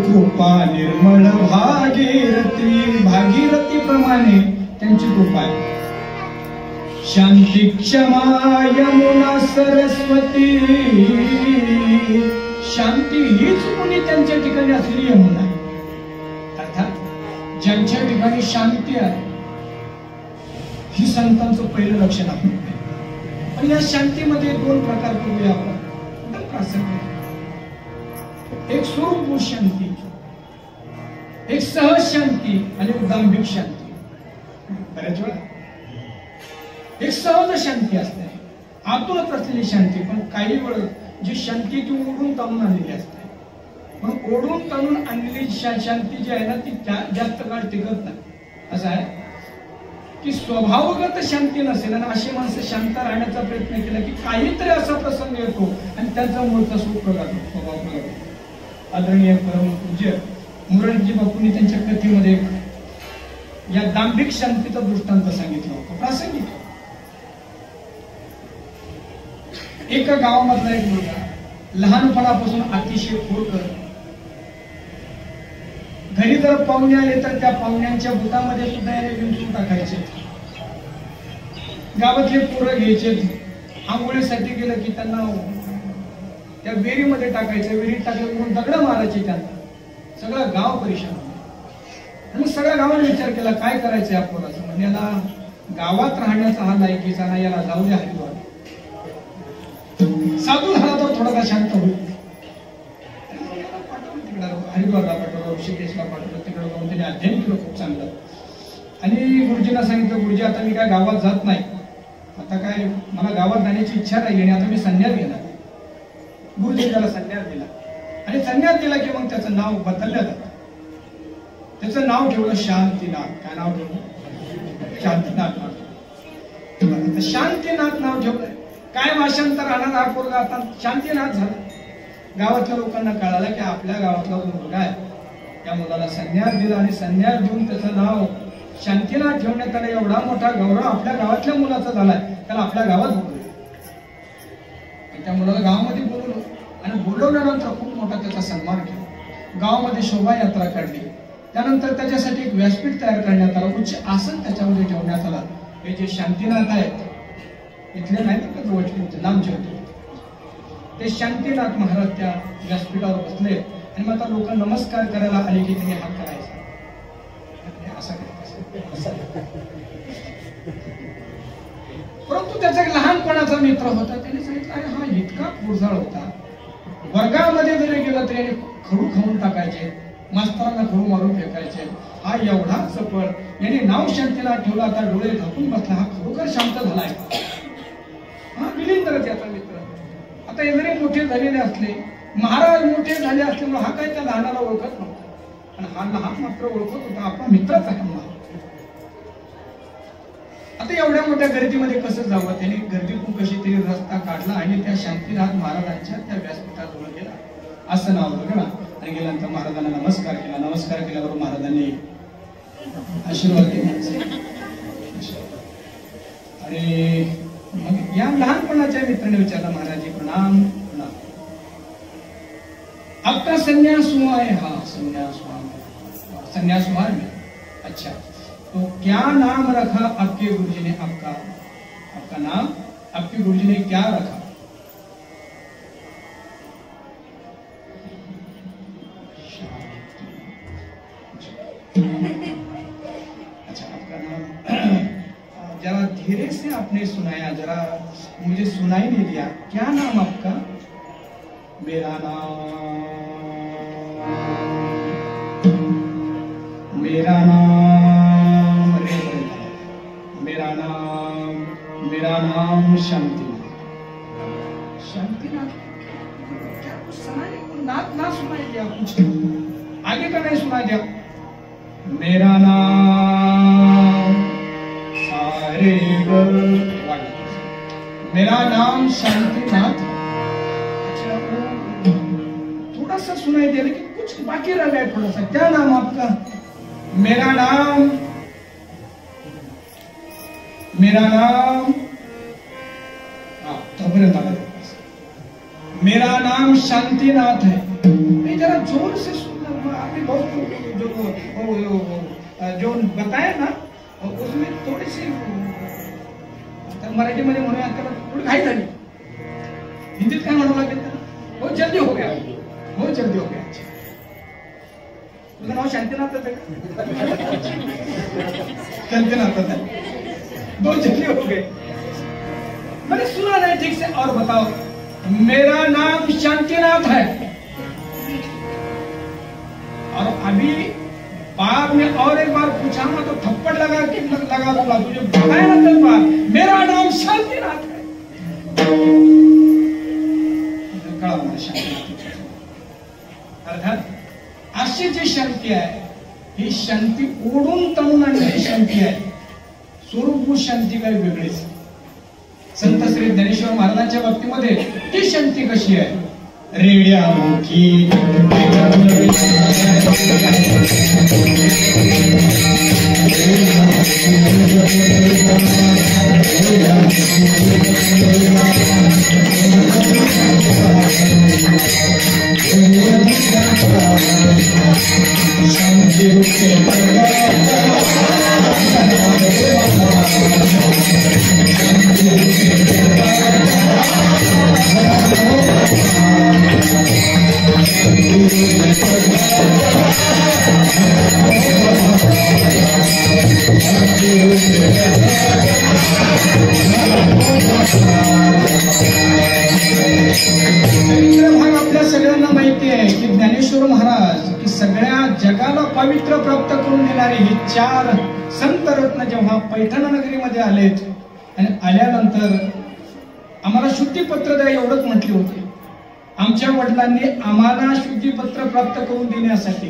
S1: कृपा निर्मळ भागीरथी प्रमाणे त्यांची कृपा आहे. शांती क्षमा यमुना सरस्वती. शांती हीच कोणी त्यांच्या ठिकाणी असलेली यमुना आहे. अर्थात ज्यांच्या ठिकाणी शांती आहे ही संतांचं पहिलं लक्षण आपण. पण या शांतीमध्ये दोन प्रकार करूया आपण एकदम प्रासंगिक. एक स्वरूप शांती, एक सहज शांती आणि उदांबिक शांती. बऱ्याच वेळा एक सहज शांती असते, आतुरत असलेली शांती. पण काही वेळ जी शांती ती ओढून ताणून आणलेली असते. मग ओढून ताणून आणलेली शांती जी आहे ना ती जास्त काळ टिकत नाही. असं आहे की स्वभावगत शांती नसेल आणि अशी माणसं शांत राहण्याचा प्रयत्न केला की काहीतरी असा प्रसंग येतो आणि त्यांचा मूळचा स्वभाव प्रगट. आदरणीय परमपूज्य मोरारजी बापूंनी त्यांच्या कथेमध्ये या दांभिक शांतीचा दृष्टांत सांगितला होता. प्रासंगिक. एका गावामधला एक मुलगा लहानपणापासून अतिशय खोडकर. घरी जर पाहुणे आले तर त्या पाहुण्यांच्या बुटामध्ये सुद्धा याने विंचून टाकायचे. गावातले पोरं घ्यायचे, आंघोळीसाठी गेलं की त्यांना त्या विहिरीमध्ये टाकायचं. विहिरीत टाकलं म्हणून दगड मारायचे त्यांना. सगळं गाव परेशान. मग सगळ्या गावाने विचार केला काय करायचं या पोराचं. म्हणजे याला गावात राहण्याचा हा लायकीचा नाही, याला जाऊ द्या हरिद्वार. साधू झाला तर थोडासा शांत होईल. हरिद्वारला पाठवलं, ऋषिकेशला पाठवलं. तिकडे जाऊन त्याने अध्ययन केलं खूप चांगलं. आणि गुरुजींना सांगितलं गुरुजी आता मी काय गावात जात नाही, आता काय मला गावात जाण्याची इच्छा नाही आणि आता मी संन्यास घेणार. गुरुजी त्याला संन्यास दिला आणि संन्यास दिला की मग त्याचं नाव बदललं जातं. त्याचं नाव ठेवलं शांतीनाथ. काय नाव ठेवलं? शांतीनाथ नाव. शांतीनाथ नाव ठेवलंय. काय भाषांतर राहणार हा पोरगा आता शांतीनाथ झाला. गावातल्या लोकांना कळालं की आपल्या गावातला जो मुलगा आहे त्या मुलाला संन्यास दिला आणि संन्यास देऊन त्याचं नाव शांतीनाथ ठेवण्यात आलं. एवढा मोठा गौरव आपल्या गावातल्या मुलाचा झालाय, त्याला आपल्या गावात बोलवलं. त्या मुलाला गावामध्ये बोलवलं आणि बोलवल्यानंतर खूप मोठा त्याचा सन्मान केला. गावामध्ये शोभायात्रा काढली. त्यानंतर त्याच्यासाठी एक व्यासपीठ तयार करण्यात आलं. उच्च आसन त्याच्यामध्ये ठेवण्यात आलं. हे जे शांतीनाथ आहेत इथले नाही तर जवळचे लांबचे होते ते शांतीनाथ महाराज त्या व्यासपीठावर बसले आणि मग आता लोक नमस्कार करायला आले की त्यांनी हात करायचा असा करायचा. परंतु त्याचा एक लहानपणाचा मित्र होता. त्याने सांगितलं अरे हा इतका पुरझाळ होता, वर्गामध्ये जरी गेला तरी खडू खाऊन टाकायचे, मास्तरांना खडू मारून फेकायचे. हा एवढा चपळ, याने नाव शांतीनाथ ठेवला. आता डोळे झाकून बसला. हा खरोखर शांत झालाय. हा मिलिंदर त्याचा मित्र. आता हे जरी मोठे झालेले असले, महाराज मोठे झाले असल्यामुळे हा काय त्या लहानाला ओळखत नव्हता आणि हा लहान मात्र ओळखत होता. आपला मित्रच आहे हा. आता एवढ्या मोठ्या गर्दीमध्ये कसं जावं, त्याने गर्दीतून कशी तरी रस्ता काढला आणि त्या शांतीनाथ महाराजांच्या त्या व्यासपीठाजवळ गेला. असं नाव बघा आणि गेल्यानंतर महाराजांना नमस्कार केला. नमस्कार केल्यावर महाराजांनी आशीर्वाद दिला. आणि मग या लहानपणाच्या मित्राने विचारला महाराज जी प्रणाम प्रणाम, आपका संन्यास हुआ है? हाँ संन्यास हुआ, संन्यास हुआ है. अच्छा तो क्या नाम रखा आपके गुरुजी ने? आपका नाम आपके गुरुजी ने क्या रखा? अच्छा आपका नाम जरा धीरे से आपने सुनाया, जरा मुझे सुनाई नहीं दिया. क्या नाम आपका? मेरा नाम मेरा नाम शांतिनाथ. शांतिनाथ क्या कुछ सुनाई? नाथ ना सुनाई दिया, कुछ आगे का नहीं सुनाई दिया. मेरा नाम सारे मेरा नाम शांतिनाथ. अच्छा थोड़ा सा सुनाई दे लेकिन कुछ बाकी रह गया थोड़ा सा. क्या नाम आपका? मेरा नाम मेरा नाम शांतिनाथ है. नहीं जरा जोर से सुनना. आपने जो बताया ना उसमें थोड़ी सी मराठी मध्ये म्हणूया त्याला थोडी घाई झाली. हिंदीत काय म्हणावं लागेल त्याला? बहुत जल्दी हो गया, बहुत जल्दी हो गया. तुझं नाव शांतिनाथच आहे का? शांतिनाथच आहे. बहुत जल्दी हो गए. मैंने सुना नहीं ठीक से. और बताओ. मेरा नाम शांतिनाथ है. और अभी बाद में और एक बार पूछा ना तो थप्पड़ लगा दूंगा. तुझे बताया ना कल बार मेरा नाम शांतिनाथ है. आम्हाला शांती. अर्थात अशी जी शांती आहे ही शांती ओढून तणून आणणारी शांती आहे. स्वरूपभूत शांती काही वेगळीच. संत श्री ज्ञानेश्वर महाराजांच्या बाबतीमध्ये ती शांती कशी आहे? रेड्यामुखी शांती रूपे भाग आपल्या सगळ्यांना माहिती आहे की ज्ञानेश्वर महाराज की सगळ्या जगाला पवित्र प्राप्त करून देणारे हे 4 संत रत्न जेव्हा पैठण नगरीमध्ये आलेत आणि आल्यानंतर आम्हाला शुद्धीपत्र द्या एवढंच म्हटले होते. आमच्या वडिलांनी आम्हाला शुद्धीपत्र प्राप्त करून देण्यासाठी,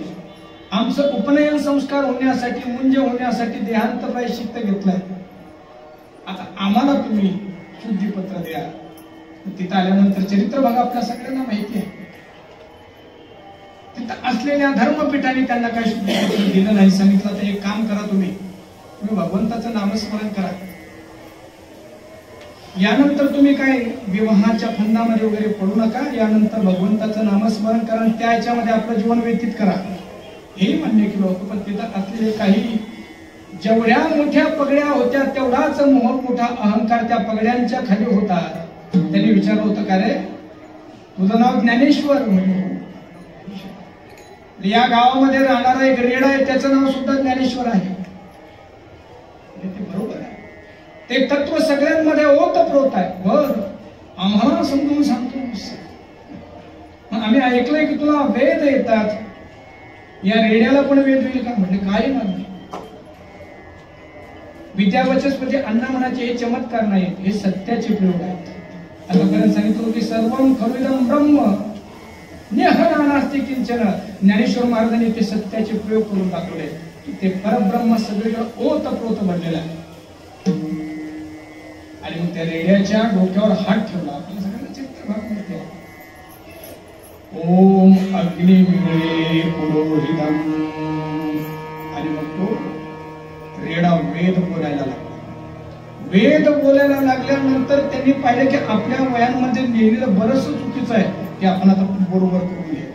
S1: आमचं उपनयन संस्कार होण्यासाठी, मुंज होण्यासाठी देहांत प्रायश्चित्त घेतलंय. आता आम्हाला तुम्ही शुद्धीपत्र द्या. तिथं आल्यानंतर चरित्र बघा आपल्या सगळ्यांना माहिती आहे. तिथं असलेल्या धर्मपीठाने त्यांना काही शुद्धीपत्र दिलं नाही. सांगितलं तर एक काम करा, तुम्ही भगवंताचं नामस्मरण करा. यानंतर तुम्ही काय विवाहाच्या फंदामध्ये वगैरे पडू नका. यानंतर भगवंताचं नामस्मरण करा आणि त्या याच्यामध्ये आपलं जीवन व्यतीत करा. हे मान्य केलं होतं. पण तिथं असलेले काही जेवढ्या मोठ्या पगड्या होत्या तेवढाच मोठा अहंकार त्या पगड्यांच्या खाली होता. त्यांनी विचारलं होतं, का रे तुझं नाव ज्ञानेश्वर? या गावामध्ये राहणारा एक रेडा आहे, त्याचं नाव सुद्धा ज्ञानेश्वर आहे. ते बरोबर आहे. ते तत्व सगळ्यांमध्ये ओतप्रोत आहे. बर, आम्हाला समजून सांगतो. मग आम्ही ऐकलंय की तुला वेद येतात. या रेड्याला पण वेद होईल का? म्हणजे काय नाही. विद्यावचस्पती अण्णा म्हणाचे हे चमत्कार नाहीत, हे सत्याचे प्रयोग आहेत. आतापर्यंत सांगितलं की सर्वम खलुइदं ब्रह्म नेह नास्ति किंचन. ज्ञानेश्वर महाराजांनी ते सत्याचे प्रयोग करून दाखवले की ते परब्रह्म सगळीकडे ओतप्रोत भरलेला आहे. आणि मग त्या रेड्याच्या डोक्यावर हात ठेवला. आपल्या सगळ्यांना चित्र भाग माहिती आहे. ओम अग्निमिळे पुरोहितम. आणि मग तो रेडा वेद बोलायला लागला. वेद बोलायला लागल्यानंतर त्यांनी पाहिलं की आपल्या वयांमध्ये लिहिलेलं बरंच चुकीचं आहे, की आपण आता बरोबर करून घ्या.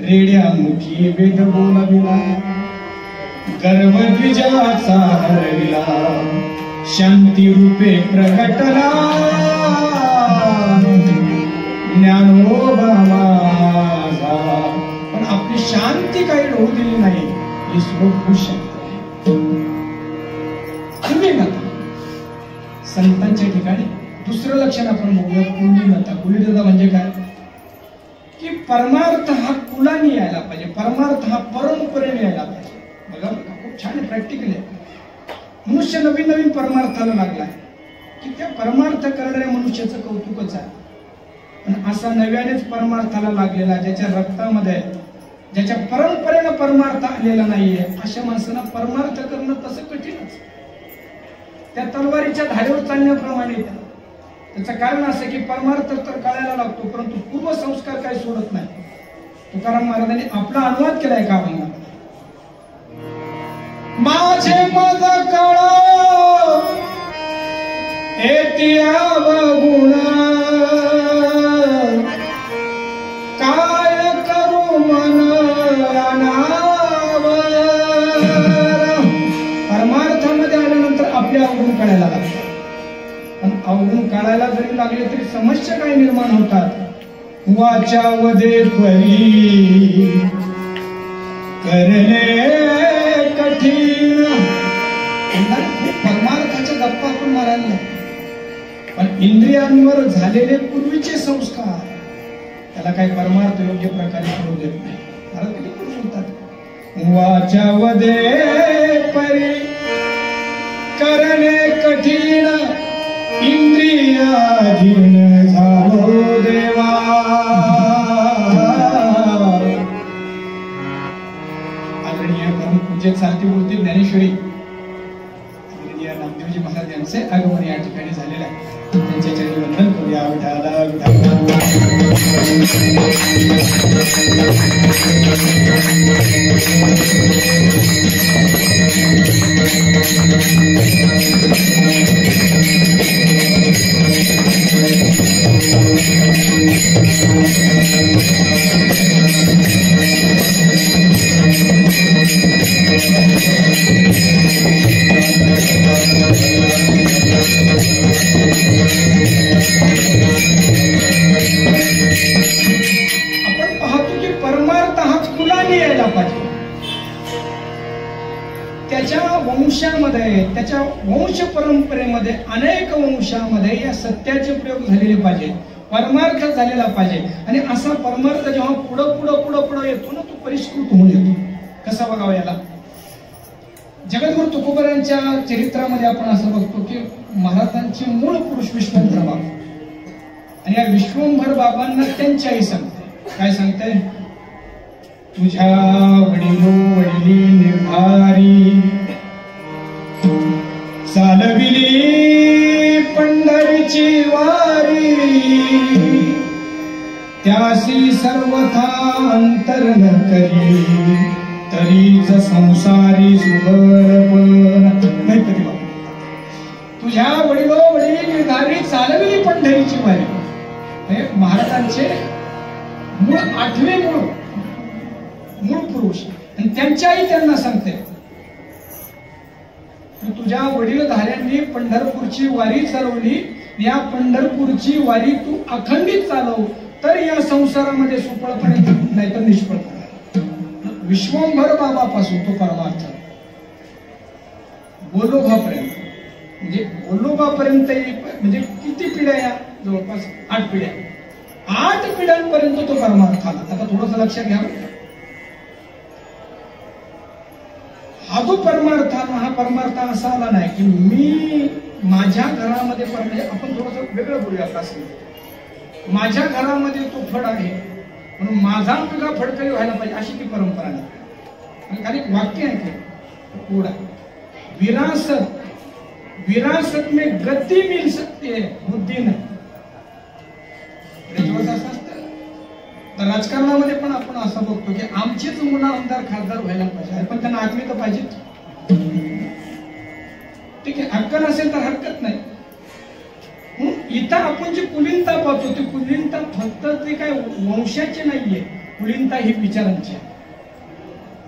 S1: रेड्यामुखी वेद बोलाविला, गर्वद्विजाचा हरविला, शांती रूपे प्रकटला, ज्ञानोबा माझा. पण आपली शांती काही होऊ दिली नाही. ही स्वरूप शांती आहे. संतांच्या ठिकाणी दुसरं लक्षण आपण बघूया, कुलीनता. कुलीनता म्हणजे काय? की परमार्थ हा कुलाने यायला पाहिजे. परमार्थ हा परंपरेने यायला पाहिजे. बघा खूप छान प्रॅक्टिकल आहे. मनुष्य नवीन नवीन परमार्थाला लागलाय की त्या परमार्थ करणाऱ्या मनुष्याचं कौतुकच आहे. पण असा नव्यानेच परमार्थाला लागलेला, ज्याच्या रक्तामध्ये, ज्याच्या परंपरेनं परमार्थ आलेला नाहीये, अशा माणसांना परमार्थ करणं तसं कठीणच. त्या तलवारीच्या धारेवर चालण्याप्रमाणे. त्याचं कारण असं की परमार्थ तर कळायला लागतो, परंतु पूर्वसंस्कार काही सोडत नाही. तुकाराम महाराजांनी आपला अनुवाद केलाय का अभंगात. माझे मज कळ एतिया गुण, काय करू मन अनावर. परमार्थामध्ये आल्यानंतर आपले अवगुण काढायला लागतात. पण अवगुण काढायला जरी लागले तरी समस्या काही निर्माण होतात. वाचावदे परी करणे कठीण. परमार्थाच्या गप्पा आपण मारायला लागतो, पण इंद्रियांवर झालेले पूर्वीचे संस्कार त्याला काही परमार्थ योग्य प्रकारे करू देत नाही. महाराज किती पुरुष होतात. वाचावदे परी करणे कठीण, इंद्रियाधीन झालो देवा आदरणीय परमपूज्य सारथी मूर्ती ज्ञानेश्वरी आदरणीय नामदेवजी महाराज यांचे आगमन या ठिकाणी झालेले आहे. त्यांच्या चरणी वंदन करूया. विठाला विठाला आपण पाहतो की परमार्थ हा फुलाने यायला पाहिजे. त्याच्या वंशामध्ये, त्याच्या वंश परंपरेमध्ये, अनेक वंशामध्ये या सत्याचे प्रयोग झालेले पाहिजे, परमार्थ झालेला पाहिजे. आणि असा परमार्थ जेव्हा पुढं पुढं पुढं पुढं येतो ना, तो परिष्कृत होऊन येतो. कसा बघावा याला? जगद्गुरु तुकोबारांच्या चरित्रामध्ये आपण असं बघतो की महाराजांचे मूळ पुरुष विश्वंभर बाबा, आणि या विश्वंभर बाबांना त्यांची आई सांगते. काय सांगते? तुझ्या वडिलो वडिली निर्धारी चालविली पंढरीची वारी, त्यासी सर्वथा अंतर न करी, तरीच संसारी सुबरपण. तुझ्या वडिलो वडिली निर्धारी चालविली पंढरीची वारी. महाराजांचे मूळ आठवे मूळ पुरुष, आणि त्यांच्याही त्यांना सांगते तुझ्या वडीलधाऱ्यांनी पंढरपूरची वारी चालवली, या पंढरपूरची वारी तू अखंडित चालव, तर या संसारामध्ये सुफळपणे नाही तर निष्फळ. विश्वंभर बाबापासून तो परमार्थ बोलोबापर्यंत, म्हणजे बोलोबापर्यंत म्हणजे किती पिढ्या? या जवळपास 8 पिढ्या. 8 पिढ्यांपर्यंत तो परमार्थ आला. आता थोडंसं लक्षात घ्या. हा जो परमार्थ आला, हा परमार्थ असा आला नाही की मी माझ्या घरामध्ये, म्हणजे आपण थोडंसं वेगळं बोलूया. प्रश्न, माझ्या घरामध्ये तो फड आहे म्हणून माझा मुलगा फडकरी व्हायला पाहिजे, अशी ती परंपरा नाही. आणि एक वाक्य आहे ते पुढा, विरासत में गद्दी मिल सकती है, बुद्धी नाही. तर राजकारणामध्ये पण आपण असं बघतो की आमचेच मुलं आमदार खासदार व्हायला पाहिजे, पण त्यांना आगली तर पाहिजे. ठीक आहे, अक्कल असेल तर हरकत नाही. इथं आपण जी कुलीनता पाहतो, ती कुलीनता फक्त ते काय वंशाची नाहीये, कुलीनता ही विचारांची आहे.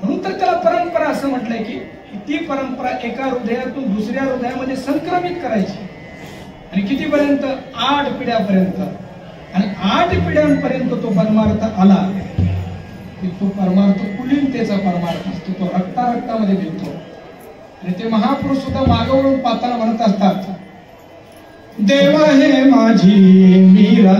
S1: म्हणून तर त्याला परंपरा असं म्हटलंय की ती परंपरा एका हृदयातून दुसऱ्या हृदयामध्ये संक्रमित करायची. आणि कितीपर्यंत? 8 पिढ्यापर्यंत. आणि 8 पिढ्यांपर्यंत तो परमार्थ आला की तो परमार्थ कुलीनतेचा परमार्थ असतो, तो रक्तामध्ये भिनतो. आणि ते महापुरुष सुद्धा मागवळून पाहताना म्हणत असतात, देवा हे माझी मीरा,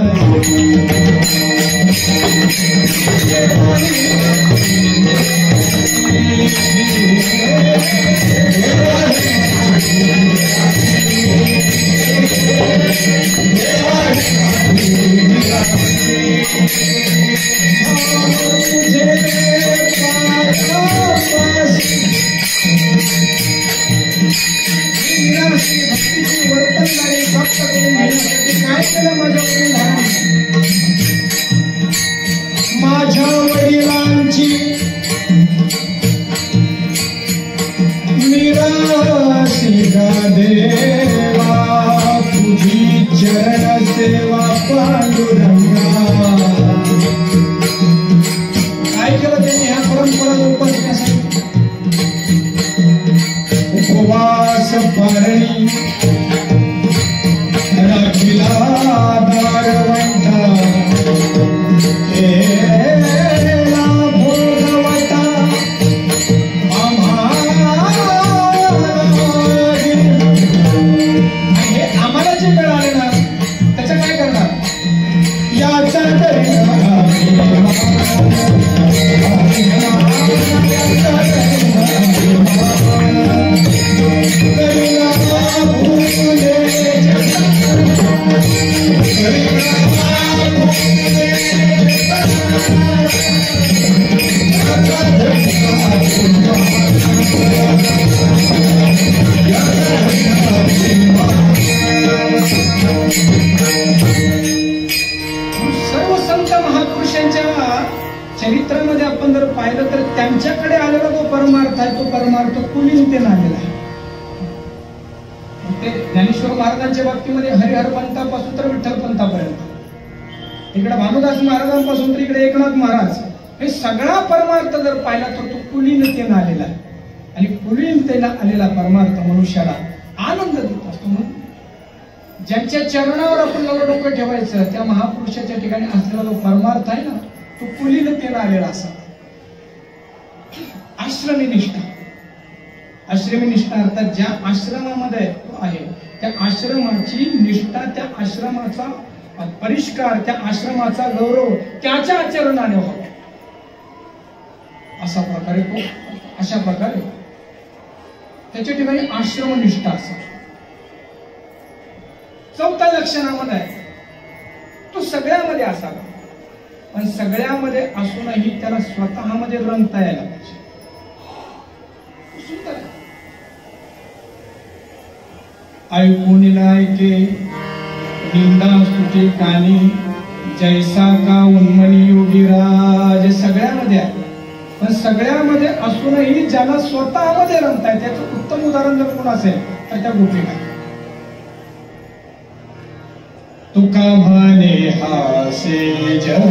S1: माझ्या वडिलांची निराशी देवा, तुझी चरण सेवा पांडुरंगा. काय केलं त्यांनी ह्या परंपरा जोपासण्यासाठी? उपवास पारणी राखिला दारवंता, केला भोगवता आम्हाला जे मिळाले ना त्याचं काय करणार? याचा सर्व संत महापुरुषांच्या चरित्रामध्ये आपण जर पाहिलं तर त्यांच्याकडे आलेला जो परमार्थ आहे तो परमार्थ कुलीनतेने आलेला आहे. ते ज्ञानेश्वर महाराजांच्या बाबतीमध्ये हरिहर पंथापासून तर विठ्ठल पंथापर्यंत, इकडे भानुदास महाराजांपासून तर इकडे एकनाथ महाराज, हे सगळा परमार्थ जर पाहिला तर तो कुलीनतेने आलेला आहे. आणि कुलीनतेला आलेला परमार्थ मनुष्याला आनंद देत असतो. म्हणून ज्यांच्या चरणावर आपण डोकं ठेवायचं त्या महापुरुषाच्या ठिकाणी असलेला जो परमार्थ आहे ना तो कुलीनतेला आलेला असा. आश्रमी निष्ठा, आश्रमी निष्ठा अर्थात ज्या आश्रमामध्ये आहे त्या आश्रमाची निष्ठा, त्या आश्रमाचा परिष्कार, त्या आश्रमाचा गौरव त्याच्या आचरणाने व्हावा अशा प्रकारे त्याच्या ठिकाणी आश्रमनिष्ठा असा. चौथा लक्षणामध्ये तो सगळ्यामध्ये असावा, पण सगळ्यामध्ये असूनही त्याला स्वतःमध्ये रंगता यायला पाहिजे. सुंदर ऐकून ऐके निंदा स्तुती कानी जैसा का उन्मनी योगीराज, सगळ्यामध्ये आहे, पण सगळ्यामध्ये असूनही ज्याला स्वतःमध्ये रंगताय त्याचं उत्तम उदाहरण जर कोण असेल तर त्या गोपिका. तुका म्हणे हासे जग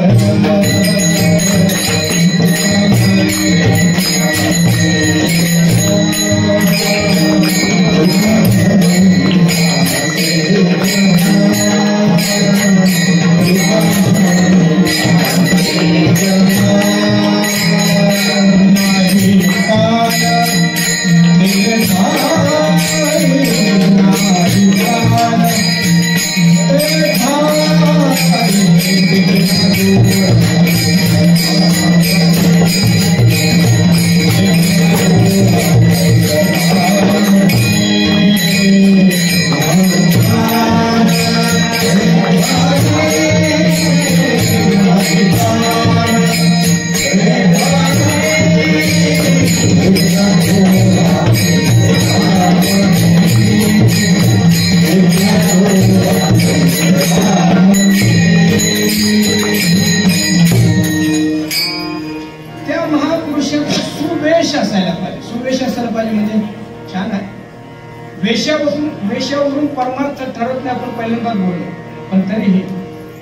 S1: वेशावरून परमार्थ ठरत नाही, आपण पहिल्यांदा बोललो. पण तरीही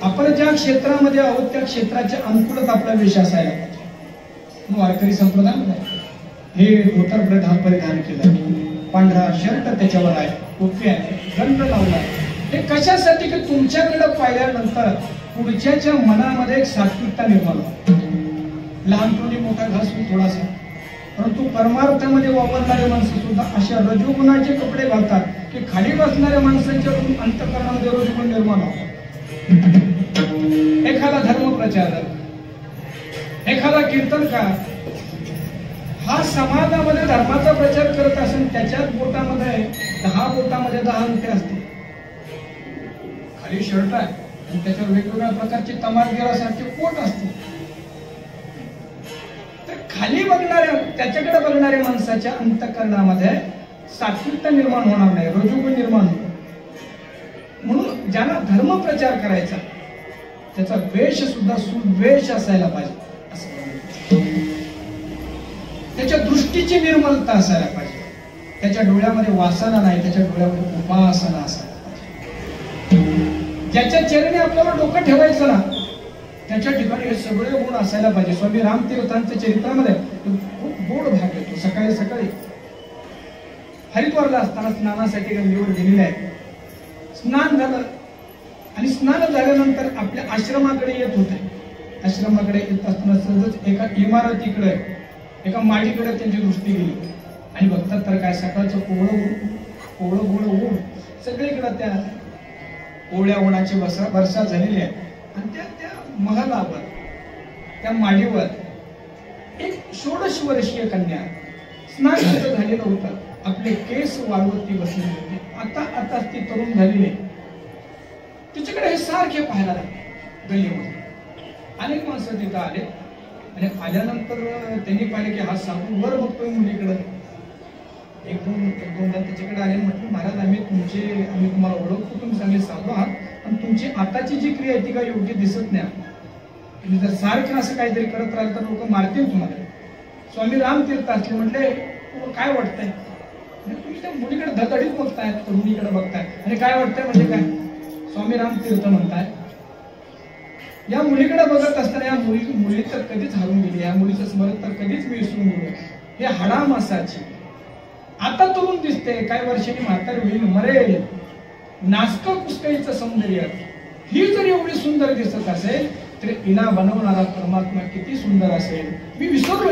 S1: आपण ज्या क्षेत्रामध्ये आहोत त्या क्षेत्राच्या अनुकूलच आपला वेश असायला पाहिजे. वारकरी संप्रदायामध्ये हे धोतर परिधान केलं, पांढरा शर्ट त्याच्यावर आहे, टोपी आहे, गंध लावला आहे. हे कशासाठी की तुमच्याकडे पाहिल्यानंतर पुढच्याच्या मनामध्ये एक सात्विकता निर्माण होते. लहानपणी मोठा घास थोडासा, परंतु परमार्थामध्ये वापरणारे माणसं सुद्धा अशा रजोगुणाचे कपडे घालतात की खाली बसणाऱ्या माणसांच्या अंतःकरणामध्ये रजोगुण निर्माण होतो. एखादा धर्मप्रचारक, एखादा कीर्तनकार हा समाजामध्ये धर्माचा प्रचार करत असेल, त्याच्याच बोटामध्ये 10 बोटामध्ये 10 अंगठे असते, खाली शर्ट आहे आणि त्याच्यावर वेगवेगळ्या प्रकारचे तमारगिरासारखे कोट असते. खाली बघणाऱ्या, त्याच्याकडे बघणाऱ्या माणसाच्या अंतःकरणामध्ये सात्विकता निर्माण होणार नाही, रजोगुण निर्माण होणार. म्हणून ज्यांना धर्म प्रचार करायचा त्याचा वेश सुद्धा सुवेश असायला पाहिजे, असं त्याच्या दृष्टीची निर्मलता असायला पाहिजे, त्याच्या डोळ्यामध्ये वासना नाही, त्याच्या डोळ्यामध्ये उपासना असायला पाहिजे. ज्याच्या चरणी आपल्याला डोकं ठेवायचं ना त्याच्या ठिकाणी हे सगळे गुण असायला पाहिजे. स्वामी रामतीर्थांच्या चरित्रामध्ये खूप गोड भाग येतो. सकाळी सकाळी हरिद्वारला असताना स्नानासाठी गंगेवर गेलेले आहे. स्नान झालं आणि स्नान झाल्यानंतर आपल्या आश्रमाकडे येत होते. आश्रमाकडे येत असताना सहजच एका इमारतीकडे, एका माडीकडे त्यांची दृष्टी गेली आणि बघतात तर काय सकाळचं कोवळं ऊन सगळीकडे त्या ओळ्या उन्हाची वर्षा झालेली आहे. आणि त्या महलावर, त्या माडीवर एक 16 वर्षीय कन्या स्नान झालेलं होतं. आपले केस वाळवत ती बसली होती. आता ती तरुण झालेली, तिच्याकडे हे सारखे पाहायला लागले. गल्लीमध्ये अनेक माणसं तिथं आले आणि आल्यानंतर त्यांनी पाहिले की हा साधू वर बघतोय मुलीकडं. एक दोनदा त्याच्याकडे आले. म्हटलं महाराज आम्ही तुम्हाला ओळखतो, तुम्ही चांगले साधू आहात आणि तुमची आताची जी क्रिया आहे ती काय योग्य दिसत नाही. तुम्ही जर सारखं असं काहीतरी करत राहाल तर लोक मारतील तुम्हाला. स्वामी रामतीर्थ असले. म्हटले काय वाटतंय? तुम्ही त्या मुलीकडे धडधडीत बघताय, तरुणीकडे बघताय आणि काय वाटतंय म्हणजे काय? स्वामी रामतीर्थ म्हणताय या मुलीकडे बघत असताना या मुली तर कधीच हरून गेली, या मुलीचं स्मरण तर कधीच मी विसरून गेलो. हे हाडामासाची आता तरुण दिसते, काही वर्षांनी म्हातारी होईल, मरेल. नासक पुष्कळीचं सौंदर्य ही जर एवढी सुंदर दिसत असेल तर हिला बनवणारा परमात्मा किती सुंदर असेल मी विसरलो.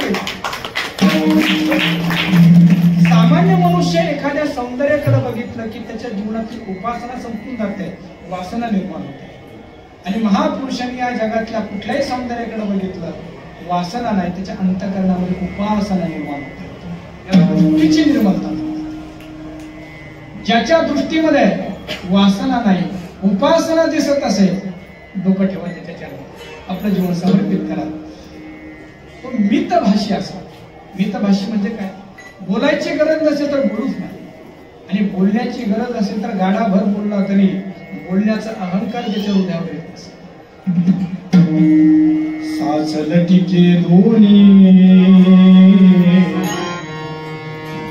S1: सामान्य मनुष्य एखाद्या सौंदर्याकडे बघितलं की त्याच्या जीवनातील उपासना संपून जाते, वासना निर्माण होते. आणि महापुरुषांनी या जगातल्या कुठल्याही सौंदर्याकडे बघितलं, वासना नाही, त्याच्या अंतःकरणामध्ये उपासना निर्माण होते. दृष्टीची निर्मलता. ज्याच्या दृष्टीमध्ये वासना नाही, उपासना दिसत असेल, डोकं ठेवा त्याच्या आपलं जीवन समर्पित करा. तो मितभाषी असा. मितभाषी म्हणजे काय? बोलायची गरज नसेल तर बोलूच नाही, आणि बोलण्याची गरज असेल तर गाडाभर बोलला तरी बोलण्याचा अहंकार त्याच्या हृदयावर येत असेल. साचल टिके दोन्ही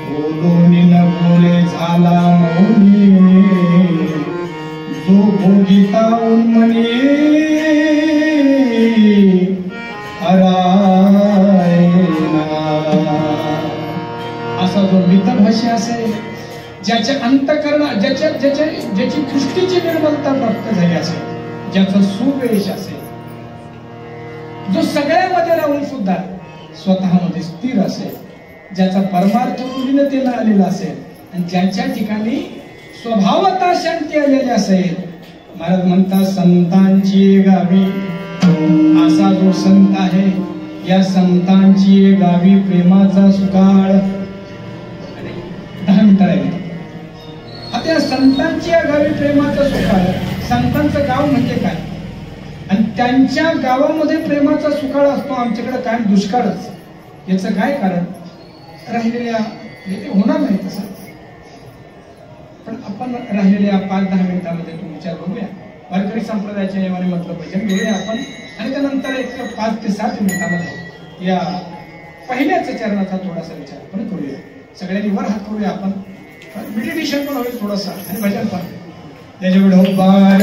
S1: बोलोनी न बोले झाला मौनी, जो भोगिता उन्मनी असा जो मितभाषी असेल, ज्याच्या अंतःकरण ज्याची दृष्टीची निर्मलता प्राप्त झाली असेल, ज्याचा सुवेश असेल, जो सगळ्यामध्ये राहून सुद्धा स्वतःमध्ये स्थिर असेल, ज्याचा परमार्थ पूर्णतेला आलेला असेल आणि ज्यांच्या ठिकाणी स्वभावता शांती आलेली असेल. महाराज म्हणतात संतांची गावी. असा जो संत आहे या संतांची गावी प्रेमाचा सुकाळ. 10 मिनिटं राहिले. आता या संतांची या गावी प्रेमाचा सुकाळ. संतांचं गाव म्हणजे काय आणि त्यांच्या गावामध्ये प्रेमाचा सुकाळ असतो. आमच्याकडे कायम दुष्काळच. याचं काय कारण? राहिलेल्या ते होणार नाही तसं, पण आपण राहिलेल्या 5-10 मिनिटांमध्ये तो विचार करूया. वारकरी संप्रदायाच्या नियमाने म्हटलं भजन घेऊया आपण आणि त्यानंतर एक 5 ते 7 मिनिटांमध्ये या पहिल्याच चरणाचा थोडासा विचार आपण करूया. सगळ्यांनी वर हात करूया. आपण मेडिटेशन पण होईल थोडंसं आणि भजन पण. त्याच्याकडे बार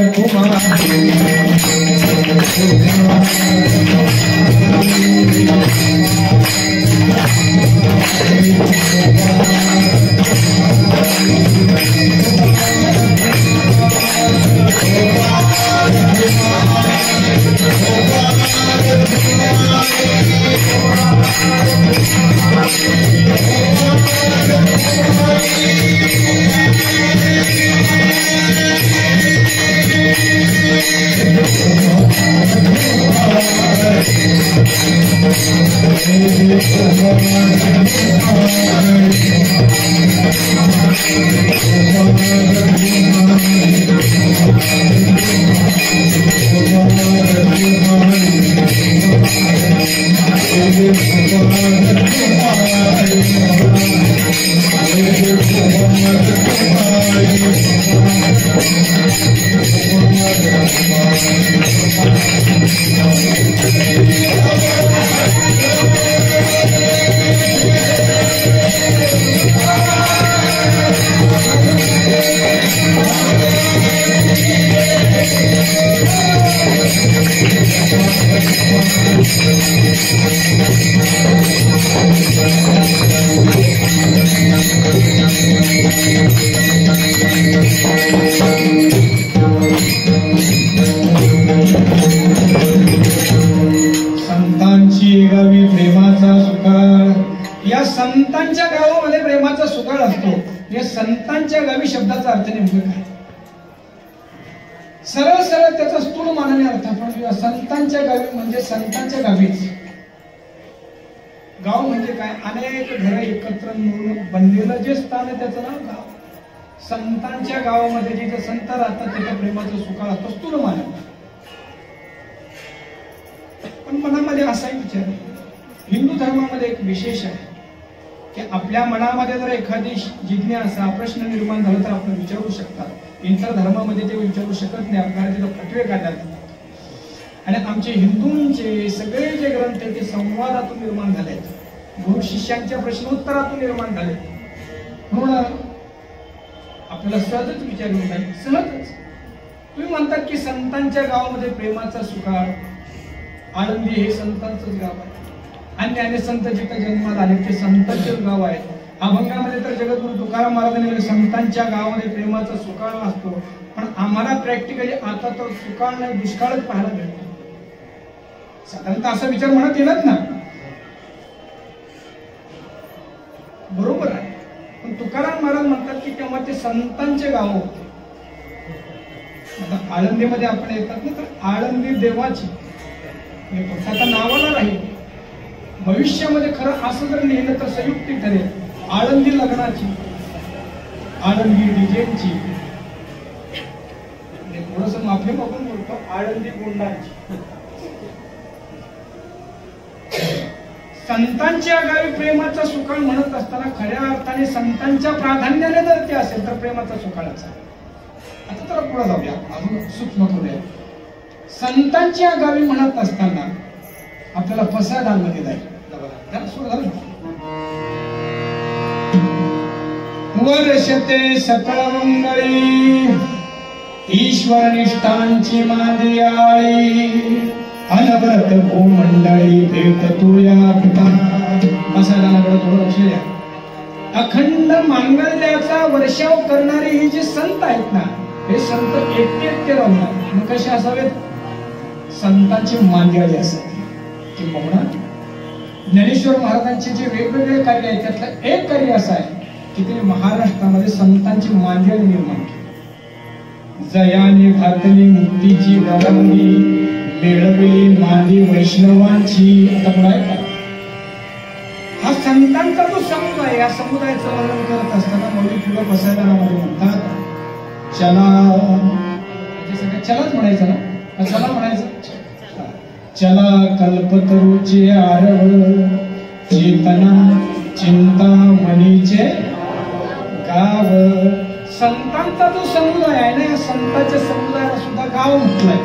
S1: संतांची गावी प्रेमाचा सुकाळ. या संतांच्या गावामध्ये प्रेमाचा सुकाळ असतो. या संतांच्या गावी शब्दाचा अर्थ नेमकं काय? सरळ सरळ त्याचा स्थूल मानाने अर्थ आपण संतांच्या गावी म्हणजे संतांच्या गावीच. गाव म्हणजे काय? अनेक घरं एकत्र मिळून बनलेलं जे स्थान आहे त्याचं नाव गाव. संतांच्या गावामध्ये जिथे संत राहतात तिथे प्रेमाचा सुकाळ असतो स्थूल मानाने. पण पण मनामध्ये असाही विचार आहे. हिंदू धर्मामध्ये एक विशेष आहे की आपल्या मनामध्ये जर एखादी जिज्ञासा प्रश्न निर्माण झाला तर आपण विचारू शकतात. इतर धर्मामध्ये ते विचारू शकत नाही. आपल्याला तिथं फटवे काढतात. आणि आमचे हिंदूंचे सगळे जे ग्रंथ आहेत ते संवादातून निर्माण झाले, गुरु शिष्यांच्या प्रश्नोत्तरातून निर्माण झाले. म्हणून आपल्याला सहजच विचार येऊन जाईल. सहजच तुम्ही म्हणतात की संतांच्या गावामध्ये प्रेमाचा सुकाळ. आळंदी हे संतांचंच गाव आहे. अन्य संत जिथं जन्माला आले ते संतांचेच गाव आहे. अभंगामध्ये तर जगद्गुरु तुकाराम महाराजांनी संतांच्या गावामध्ये प्रेमाचा सुकाळ असतो. पण आम्हाला प्रॅक्टिकली आता तर सुकाळ नाही, दुष्काळच पाहायला मिळतो. साधारणतः असा विचार म्हणत येणार ना, बरोबर आहे. पण तुकाराम महाराज म्हणतात की तेव्हा ते संतांचे गाव होते. आता आळंदीमध्ये आपण येतात ना, तर आळंदी देवाची फक्त आता नावाला राहील. भविष्यामध्ये खरं असं जर लिहिलं तर संयुक्ती ठरेल. आळंदी लग्नाची, आळंदी डिजेची, थोडस माफी मागून बोलतो, आळंदी गुंडांची. संतांच्या गावी प्रेमाचा सुकाळ म्हणत असताना खऱ्या अर्थाने संतांच्या प्राधान्याने जर ते असेल तर प्रेमाचा सुकाळाचा. आता तर पुढे जाऊया, अजून सूक्ष्म करूया. संतांच्या गावी म्हणत असताना आपल्याला पसायदानमध्ये जाईल. वर्षते सकळ मंगळी ईश्वर निष्ठांची मादियाळी अनवरत भूमंडळी भेट तुया पिता. पसायदानाकडे थोडं लक्ष द्या. अखंड मांगल्याचा वर्षाव करणारी ही जी संत आहेत ना, हे संत एकटे राहणार. मग कसे असावेत? संतांची मांदियाळी असावी. किंबहुना ज्ञानेश्वर महाराजांचे जे वेगवेगळे कार्य आहेत त्यातलं एक कार्य असं आहे की ते महाराष्ट्रामध्ये संतांची मांदियाळी निर्माण केली. जयाने घातली मुक्तीची गवंडी मिळवली मांदी वैष्णवांची. आता पुढे आहे का? हा संतांचा जो समुदाय, या समुदायाचं वर्णन करत असताना मौली पुढे पसायदानामध्ये म्हणतात चला, म्हणजे सगळं चलाच म्हणायचं ना, चला म्हणायचं. चला कल्पतरूचे आरव चेतना चिंता मनीचे गाव. संतांचा जो समुदाय आहे ना, या संतांच्या समुदायाला सुद्धा गाव म्हटलंय.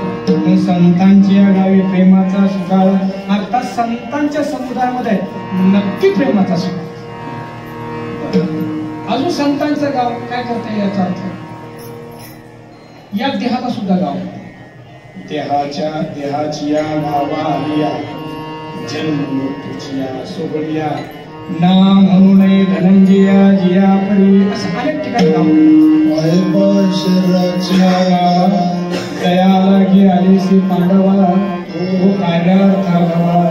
S1: संतांच्या गावी प्रेमाचा सुकाळ. अर्थात संतांच्या समुदायामध्ये नक्की प्रेमाचा सुकाळ. अजून संतांचं गाव काय करता याचा अर्थ, या देहाला सुद्धा गाव. देहाची या गावा आलिया जन्म तुझिया सोबडिया ना म्हणू नये धनंजया जिया परी. असं अनेक ठिकाणी गाव. दयालागी आलेसी पांडवा तो कार्यार्थ गावा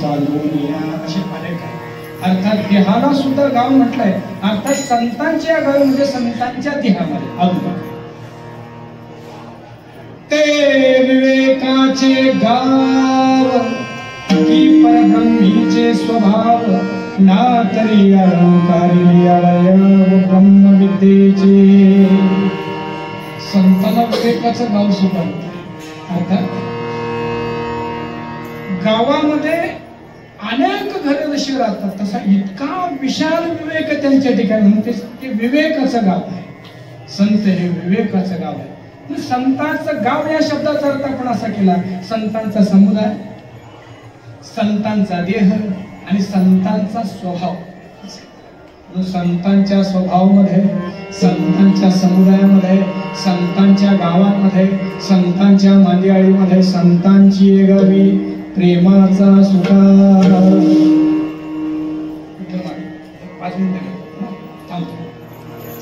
S1: साधुनिया. असे अनेक आहे. अर्थात देहाला सुद्धा गाव म्हटलंय. अर्थात संतांच्या गावी म्हणजे संतांच्या देहामध्ये अजून ते विवेकाचे गाव की परब्रह्मीचे स्वभाव ना तरी अलंकारी अवयव ब्रह्मविद्येचे. संतांना विवेकाचं गाव सुद्धा. अर्थात गावामध्ये अनेक घरे जशी राहतात तसा इतका विशाल विवेक त्यांच्या ठिकाणी म्हणते ते विवेकाचं गाव आहे. संत हे विवेकाचं गाव आहे. संतांचं गाव या शब्दाचा अर्थ आपण असा केला, संतांचा समुदाय, संतांचा देह आणि संतांचा स्वभाव. संतांच्या स्वभावामध्ये, संतांच्या समुदायामध्ये, संतांच्या गावांमध्ये, संतांच्या मांदियाळीमध्ये संतांची गावी प्रेमाचा सुकाळ. 5 मिनिटं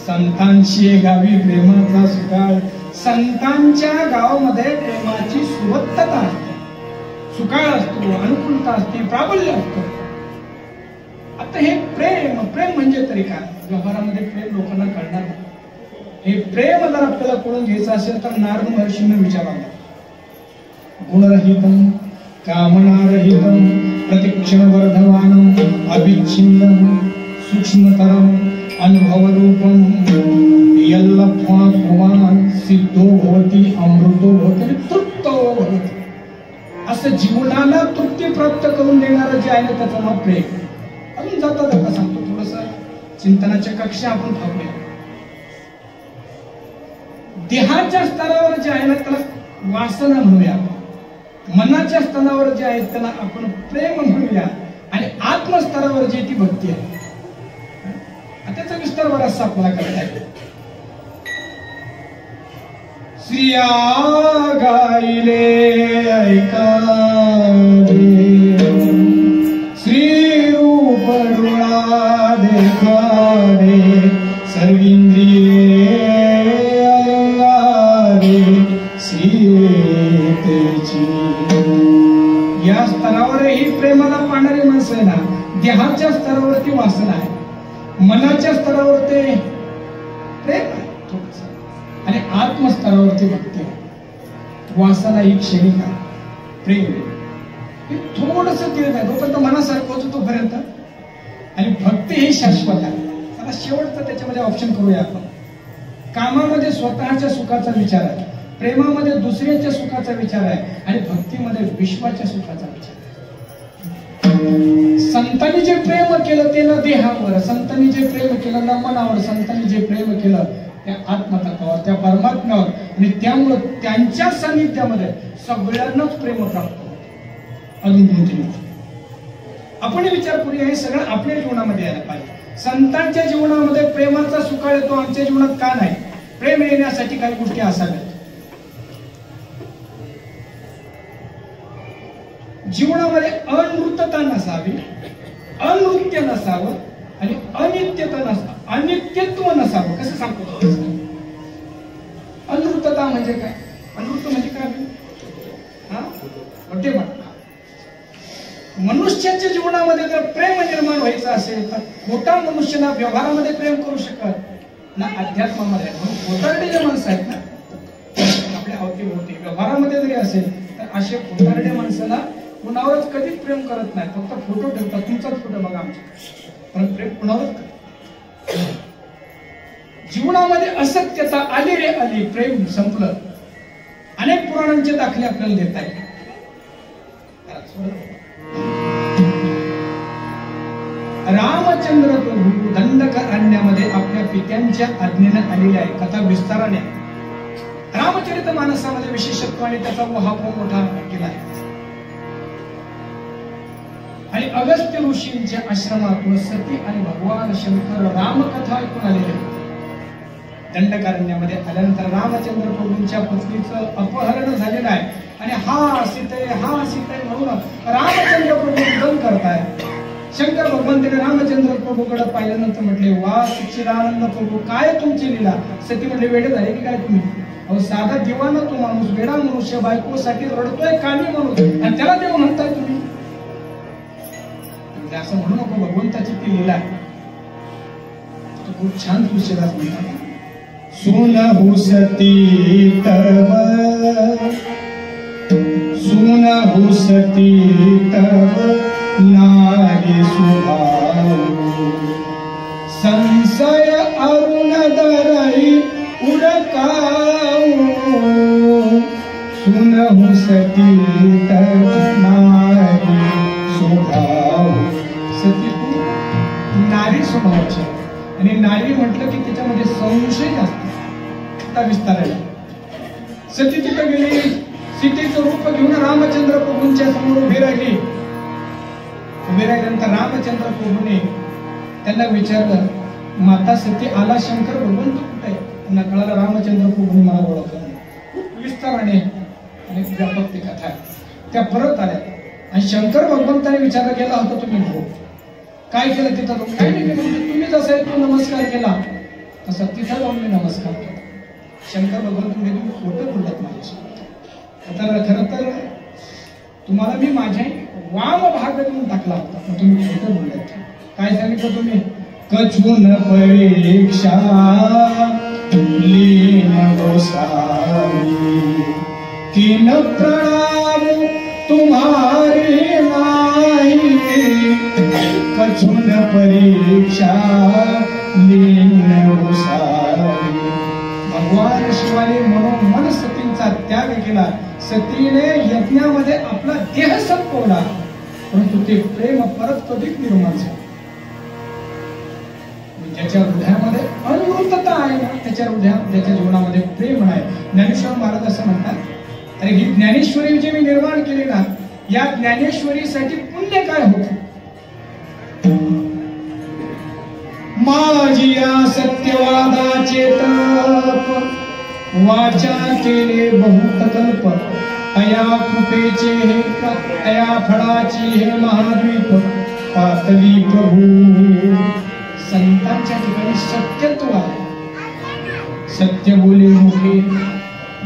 S1: संतांची गावी प्रेमाचा सुकाळ. संतांच्या गावामध्ये प्रेमाची सुवत्तता असते, सुकाळ असतो, अनुकूलता असते, प्राबल्य असतो. आता हे प्रेम, प्रेम म्हणजे तरी काय? व्यवहारामध्ये प्रेम लोकांना कळणार नाही. हे प्रेम जर आपल्याला कळून घ्यायचं असेल तर नारद महर्षींना विचारावं. गुणरहितम कामनारहितम प्रतिक्षणवर्धमानम अविच्छिन्नम सूक्ष्मतरम अनुभवरूपम यल्लब्ध्वा पुमान् सिद्धो भवति अमृतो भवति तृप्तो भवति. असं जीवनाला तृप्ती प्राप्त करून देणारं जे आहे ना त्याचं नाव प्रेम. अजून जाता जाता सांगतो थोडस चिंतनाच्या कक्षा आपण थांबूया. देहाच्या स्तरावर जे आहे ना त्याला वासना म्हणूया, मनाच्या स्तरावर जे आहे त्याला आपण प्रेम म्हणूया, आणि आत्मस्तरावर जी ती भक्ती आहे. त्याचा विस्तार बराचसा आपल्याला करता येतो. श्रिया गायले ऐकावे, श्री रूप डोळा देखावे, सर्विंद्रिये अयंगावे सीतेची. या स्तरावरही प्रेमाला पाहणारी माणसं आहे ना. देहाच्या स्तरावरती वासना आहे, मनाच्या स्तरावर ते प्रेम आहे थोडंसं, आणि आत्मस्तरावरती भक्ती आहे. वासना ही क्षणिक आहे, प्रेम हे थोडस तीव्र आहे तोपर्यंत मनासारखं होतं तोपर्यंत, आणि भक्ती ही शाश्वत आहे. आता शेवटचं त्याच्यामध्ये ऑप्शन करूया आपण. कामामध्ये स्वतःच्या सुखाचा विचार आहे, प्रेमामध्ये दुसऱ्याच्या सुखाचा विचार आहे, आणि भक्तीमध्ये विश्वाच्या सुखाचा विचार आहे. संतांनी जे प्रेम केलं ते ना देहावर, संतांनी जे प्रेम केलं ना मनावर, संतांनी जे प्रेम केलं त्या आत्मतत्वावर, त्या परमात्म्यावर, आणि त्यामुळे त्यांच्या सानिध्यामध्ये सगळ्यांनाच प्रेम प्राप्त होतं. अजून कोणती आपण विचार करूया, हे सगळं आपल्या जीवनामध्ये यायला पाहिजे. संतांच्या जीवनामध्ये प्रेमाचा सुकाळ येतो, आमच्या जीवनात का नाही? प्रेम येण्यासाठी काही गोष्टी असाव्यात. जीवनामध्ये अनृतता नसावी, अनृत्य नसावं, आणि अनित्यता नसावं, अनित्यत्व नसावं. कसं सांगतो? अनृतता म्हणजे काय? अनृत म्हणजे काय? मोठे म्हणतात मनुष्याच्या जीवनामध्ये जर प्रेम निर्माण व्हायचं असेल तर खोटा मनुष्याला व्यवहारामध्ये प्रेम करू शकत ना, अध्यात्मामध्ये. म्हणून खोटारडे जे माणसं आहेत ना आपल्या अवतीभोवती व्यवहारामध्ये जरी असेल तर असे खोटारडे माणसाला कुणावरच कधीच प्रेम करत नाही, फक्त फोटो ठेवतात. तुमचाच फोटो बघा आमच्या, पण प्रेम कुणावरच करत. जीवनामध्ये असत्यता आली रे आली, प्रेम संपलं. अनेक पुराणांचे दाखले आपल्याला देता येईल. रामचंद्र प्रभू दंडकारण्यामध्ये आपल्या पित्यांच्या आज्ञेने आलेले आहे. कथा विस्ताराने रामचरितमानसामध्ये विशेषत्व आणि त्याचा महापूर मोठा केला आहे. आणि अगस्त्य ऋषींच्या आश्रमातून सती आणि भगवान शंकर रामकथा ऐकून आलेले होते. दंडकारण्यामध्ये आल्यानंतर रामचंद्र प्रभूंच्या पत्नीचं अपहरण झालेलं आहे, आणि हा सीते म्हणून रामचंद्र प्रभू युद्ध करताय. शंकर भगवंताने रामचंद्र प्रभूकडे पाहिल्यानंतर म्हटले, वा सच्चिदानंद प्रभू, काय तुमची लीला? सती म्हटले, वेडे झाले की काय तुम्ही? अहो साधा दिवाना तो माणूस, वेडा मनुष्य बायकोसाठी रडतोय, कानी माणूस, आणि त्याला देव म्हणताय तुम्ही? असं म्हणू नको, भगवंताची ती लीला आहे. खूप छान तुळशीदास म्हणतात, सुनहु सती तव, सुनहु सती तव नारी सुभाव, संशय अरुण दरई उडकाऊ, सुनहु सती तव नारी स्वभाव. सती नारी स्वभावाची, आणि नारी म्हटलं की त्याच्यामध्ये संशय असतो. विस्तारायला सती तिथे गेली, सीतेचं रूप घेऊन रामचंद्र प्रभूंच्या समोर उभी राहिली. उभी राहिल्यानंतर रामचंद्र प्रभूने त्यांना विचारलं, माता सती आला शंकर भगवंत कुठे? त्यांना कळालं रामचंद्र प्रभूने मला ओळखलं. खूप विस्ताराने आणि व्यापक ती कथा आहे. त्या परत आल्या, आणि शंकर भगवंताने विचार केला होता, तुम्ही भाऊ काय केलं तिथं? काय नाही केलं, तुम्ही जसा तो नमस्कार केला तसा तिथं जाऊन मी नमस्कार केला. शंकर भगवंत तुम्ही खोटं बोललात माझ्यासोबत. तर खरं तर तुम्हाला मी माझ्या वाम भाग देऊन टाकला होता, पण तुम्ही खोटं बोललात. काय सांगितलं तुम्ही? कछून परीक्षा लीन गोसावी, तीन प्रणाम तुम्हारी नाही, कछून परीक्षा लीन गोसावी. भगवान शिवाने मनोमन सतींचा त्याग केला, सतीने यज्ञामध्ये आपला देह संपवला, परंतु ते प्रेम परत कधीच निर्माण झाले. ज्याच्या हृदयामध्ये अमृतता आहे ना, त्याच्या जीवनामध्ये प्रेम आहे. ज्ञानेश्वर महाराज असं म्हणतात, अरे ही ज्ञानेश्वरी जी मी निर्माण केली ना, या ज्ञानेश्वरीसाठी पुण्य काय होत. माझी या सत्यवादाचे तप, वाचा केले बहुत कल्प, अया कृपेचे हे अया फळाची हे महाद्वीप पातली प्रभू. संतांच्या ठिकाणी सत्यत्व आहे. सत्य बोले मुखे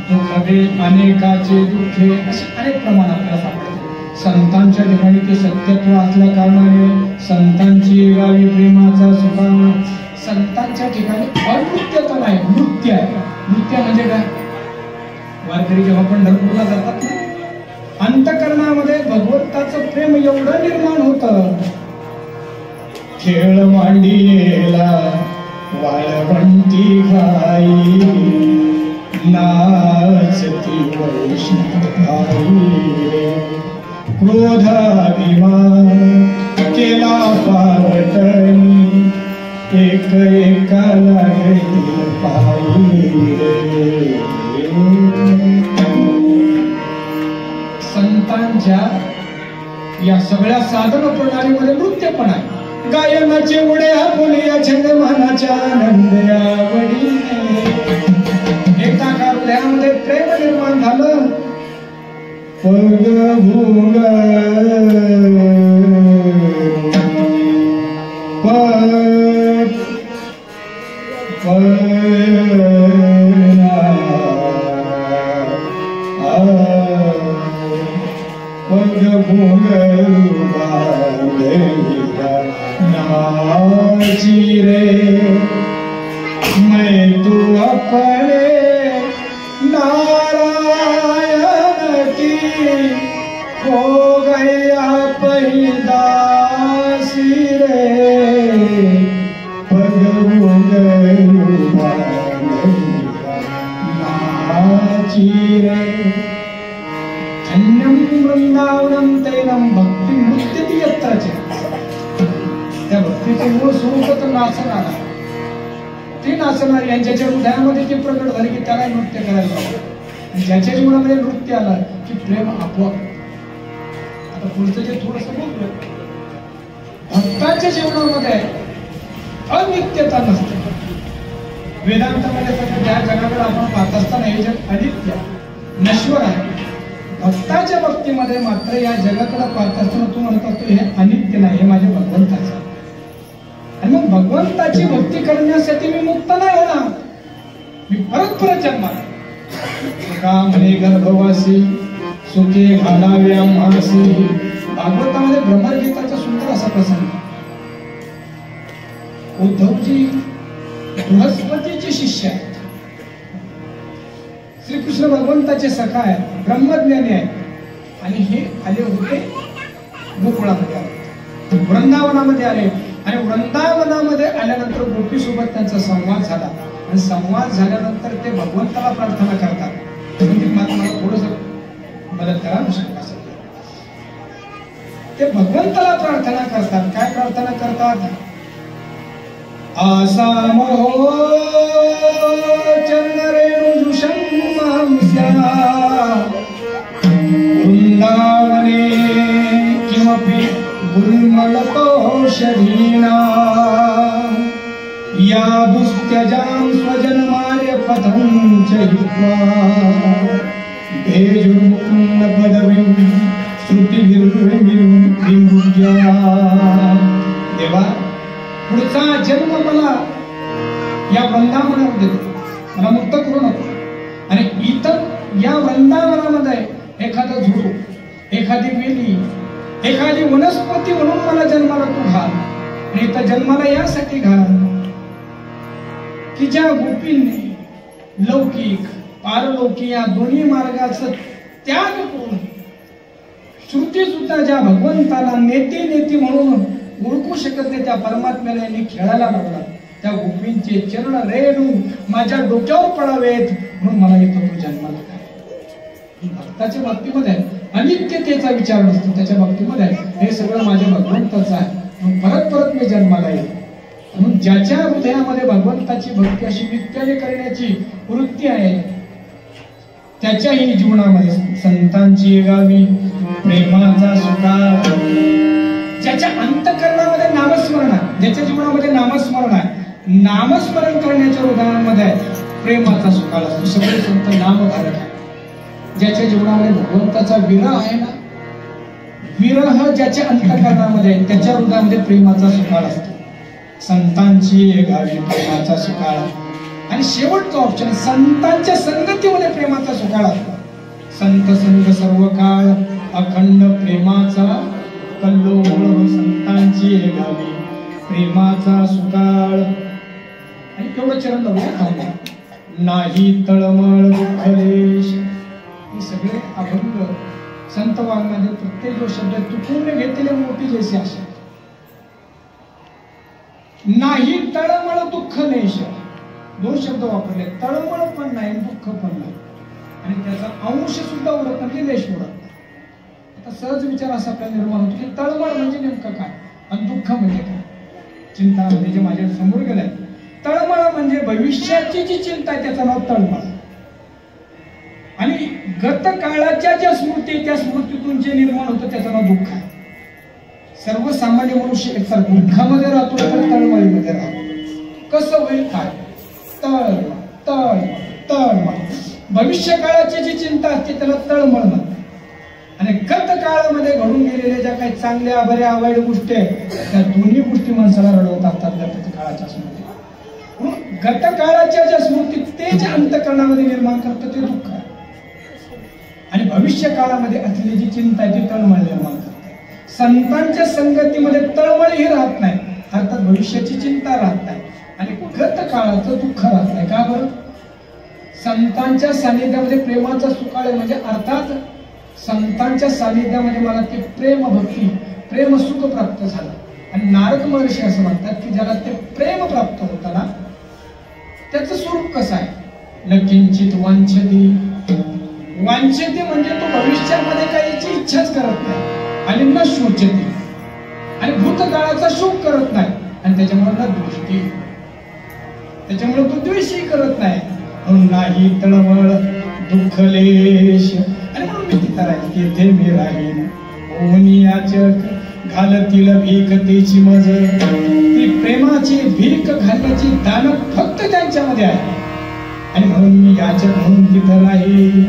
S1: दुःखवे अनेकाचे दुःखे, असे अनेक प्रमाण आपल्याला सापडते. संतांच्या ठिकाणी ते सत्यत्व असल्या कारणाने संतांची गावी प्रेमाचा सुकान. संतांच्या ठिकाणी अनृत्यता नाही, नृत्य आहे. नृत्य म्हणजे काय? वारकरी जेव्हा पंढरपूरला जातात ना, अंतकरणामध्ये भगवंताचं प्रेम एवढं निर्माण होतं. खेळ मांडीला वाळवंटी घाई, नाचती वैष्णवी, क्रोधाभिमान केला पावटणी, एक एकाला घेतली पायी. संतांच्या या सगळ्या साधन प्रणालीमध्ये नृत्य पण आहे. गायनाचे उडे बोलिया छंदमानाच्या आनंद आवडी. एका हृदयामध्ये प्रेम निर्माण झालं. पग भूग नाची रे मैं तू अपने नारायण की हो गया पहिदासी रे. पग नाची रे धन्यम वृंदावनम तैलम भक्ती नृत्य यत्राचे. त्या भक्तीचे मूळ स्वरूप तर नाचणार. ती नाचणार यांच्या हृदयामध्ये ती प्रकट झाली की त्याला नृत्य करायला लागलं. ज्याच्या जीवनामध्ये नृत्य आलं की प्रेम आपोआप. आता पुढचं जे थोडस बोललं, भक्तांच्या जीवनामध्ये अनित्यता नसते. वेदांतामध्ये त्या जगाकडे आपण पाहत असताना हे जग अनित्य नश्वर आहे. भक्ताच्या भक्तीमध्ये मात्र या जगाकडे पाहत असताना तू म्हणत असतो हे अनित्य नाही, हे माझ्या भगवंताचं. आणि मग भगवंताची भक्ती करण्यासाठी मी मुक्त नाही होणार, मी परत जन्माला. का म्हणे गर्भवासी सुखे घालाव्या मासी. भागवतामध्ये ब्रह्मगीताचा सुंदर असा प्रसंग. उद्धवजी बृहस्पतीचे शिष्य आहेत. श्रीकृष्ण भगवंताचे सखा आहेत, ब्रह्मज्ञानी आहेत. आणि हे आले होते गोकुळामध्ये, वृंदावनामध्ये आले. आणि वृंदावनामध्ये आल्यानंतर गोपीसोबत त्यांचा संवाद झाला. आणि संवाद झाल्यानंतर ते भगवंताला प्रार्थना करतात, मला थोडस मदत करा. ते भगवंताला प्रार्थना करतात. काय प्रार्थना करतात? आसाम हो चंद्रेणुजुषंस्या वृंदावने किमपि गुल्मलतोषधीना या दुस्त्यजां स्वजनमार्य पथं च हित्वा भेजुर्मुकुन्द पदवीं श्रुतिभिर्विमुज्या. देवा, पुढचा जन्म मला या वृंदावनामध्ये दे, मला मुक्त करू नको. आणि इतर या वृंदावनामध्ये एखादं झुडू, एखादी वेली, एखादी वनस्पती म्हणून मला जन्माला तू घाल. आणि इथं जन्माला यासाठी घाल की ज्या गोपींनी लौकिक पारलौकिक या दोन्ही मार्गाचं त्याग करून श्रुती सुद्धा ज्या भगवंताला नेती म्हणून ओळखू शकत नाही त्या परमात्म्याला यांनी खेळायला लावला. त्या गोपींचे चरण रेणू माझ्या डोक्यावर पडावेत म्हणून मला इथं तू जन्माला काय. भक्ताच्या बाबतीमध्ये अनित्यतेचा विचार नसतो, त्याच्या बाबतीमध्ये हे सगळं माझ्या भगवंताचं आहे, मग परत परत मी जन्माला येईल. म्हणून ज्याच्या हृदयामध्ये भगवंताची भक्ती अशी नित्याने करण्याची वृत्ती आहे, त्याच्याही जीवनामध्ये संतांची गावी प्रेमाचा सुकाळ. ज्याच्या अंतःकरणामध्ये नामस्मरण आहे, ज्याच्या जीवनामध्ये नामस्मरण आहे, नामस्मरण करण्याच्या हृदयामध्ये प्रेमाचा सुकाळ असतो. सगळे संत नामधारक आहे. ज्याच्या जीवनामध्ये भगवंताचा विरह आहे ना, विरह ज्याच्या अंतःकरणामध्ये आहे, त्याच्या हृदयामध्ये प्रेमाचा सुकाळ असतो. संतांची गावी प्रेमाचा सुकाळ. आणि शेवटचा ऑप्शन संतांच्या संगतीमध्ये प्रेमाचा सुकाळ असतो. संत संग सर्व काळ अखंड प्रेमाचा कल्लोळ. संतांची गावी प्रेमाचा सुकाळ. आणि तेवढं चरण लावूया. नाही तळमळ दुःखलेश. हे सगळे अभंग संत वाङ्मयामध्ये प्रत्येक जो शब्द तुटून घेतलेले मोठी जैसे असे. नाही तळमळ दुःखलेश, दोन शब्द वापरले. तळमळ पण नाही, दुःख पण नाही, आणि त्याचा अंश सुद्धा उरत नाही, लेश उरत नाही. आता सहज विचार असा आपल्याला निर्माण होतो की तळमळ म्हणजे नेमकं काय आणि दुःख म्हणजे काय. चिंता म्हणजे जे माझ्या समोर गेलंय, तळमळ म्हणजे भविष्याची जी चिंता आहे त्याचं नाव तळमळ. आणि गत काळाच्या ज्या स्मृती, त्या स्मृतीतून जे निर्माण होतं त्याचं नाव दुःख आहे. सर्वसामान्य मनुष्य एकतर दुःखामध्ये राहतो तर तळमळीमध्ये राहतो. कसं होईल काय? तळमळ तळमळ तळमळ. भविष्य काळाची जी चिंता असते त्याला तळमळ म्हणतात. आणि गत काळामध्ये घडून गेलेल्या ज्या काही चांगल्या बऱ्या वाईट गोष्टी आहेत, त्या दोन्ही गोष्टी माणसाला रडवत असतात गत काळाच्या स्मृती. म्हणून गत काळाच्या ज्या स्मृती ते जे अंतःकरणामध्ये निर्माण करतं ते दुःख आहे. आणि भविष्य काळामध्ये असलेली जी चिंता आहे ती तळमळ निर्माण करते. संतांच्या संगतीमध्ये तळमळही राहत नाही, अर्थात भविष्याची चिंता राहत नाही, आणि गत काळाचं दुःख राहत नाही. का बरं? संतांच्या सानिध्यामध्ये प्रेमाचा सुकाळ आहे. म्हणजे अर्थात संतांच्या सानिध्यामध्ये मला ते प्रेम भक्ती, प्रेम सुख प्राप्त झालं. आणि नारद महर्षी असं म्हणतात की ज्याला ते प्रेम प्राप्त होताना त्याचं स्वरूप कसं आहे? न किंचित वांछती. वांछती म्हणजे तो भविष्यामध्ये काहीची इच्छाच करत नाही, आणि न शोचते, आणि भूतकाळाचा शोक करत नाही, आणि त्याच्यामुळे न द्वेषी, त्याच्यामुळे तो द्वेषही करत नाही. म्हणून नाही तळमळ दुःखलेश. आणि म्हणून मी तिथं राहील तेथे मी राहीन ओनियाचक घालतील भीक तेची मज. ती प्रेमाची भीक घालण्याची दान फक्त त्यांच्यामध्ये आहे, आणि म्हणून मी याचक म्हणून तिथं राहील.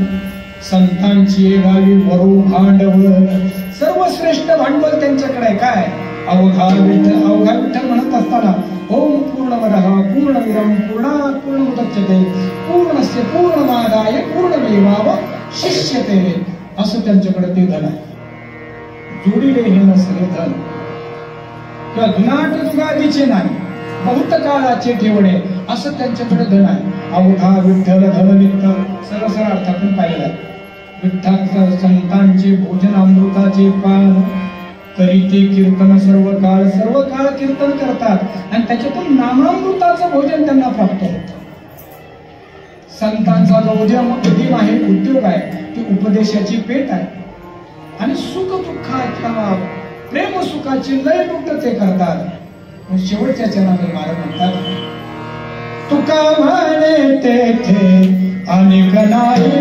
S1: संतांची गावी वरू भांडवल. सर्वश्रेष्ठ भांडवल त्यांच्याकडे आहे. काय? अवघा विठ्ठल. अवघा विठ्ठल म्हणत असताना ओम पूर्णमदः पूर्णमिदं पूर्णात् पूर्णमुदच्यते पूर्णस्य पूर्णमादाय पूर्णमेवावशिष्यते. असं त्यांच्याकडे ते धन आहे. जोडीले हे नसले धन किंवा धुनाट जुगादीचे नाही, बहुत काळाचे ठेवणे, असं त्यांच्याकडे धन आहे. अवघा विठ्ठल धननित्य. सरळ अर्थ आपण पाहिलेला आहे. विठ्ठल संतांचे भोजन अमृताचे पान करीते कीर्तन सर्व काळ कीर्तन करतात, आणि त्याच्यातून नामामृताचं भोजन त्यांना प्राप्त होतं. संतांचा जो उद्यम आहे, उद्योग आहे, ती उपदेशाची पेट आहे. आणि सुख दुःखाच्या प्रेम सुखाची लय लुट ते करतात. शेवटच्या चरणामध्ये महाराज म्हणतात, तुका म्हणे तेथे अनेक नाही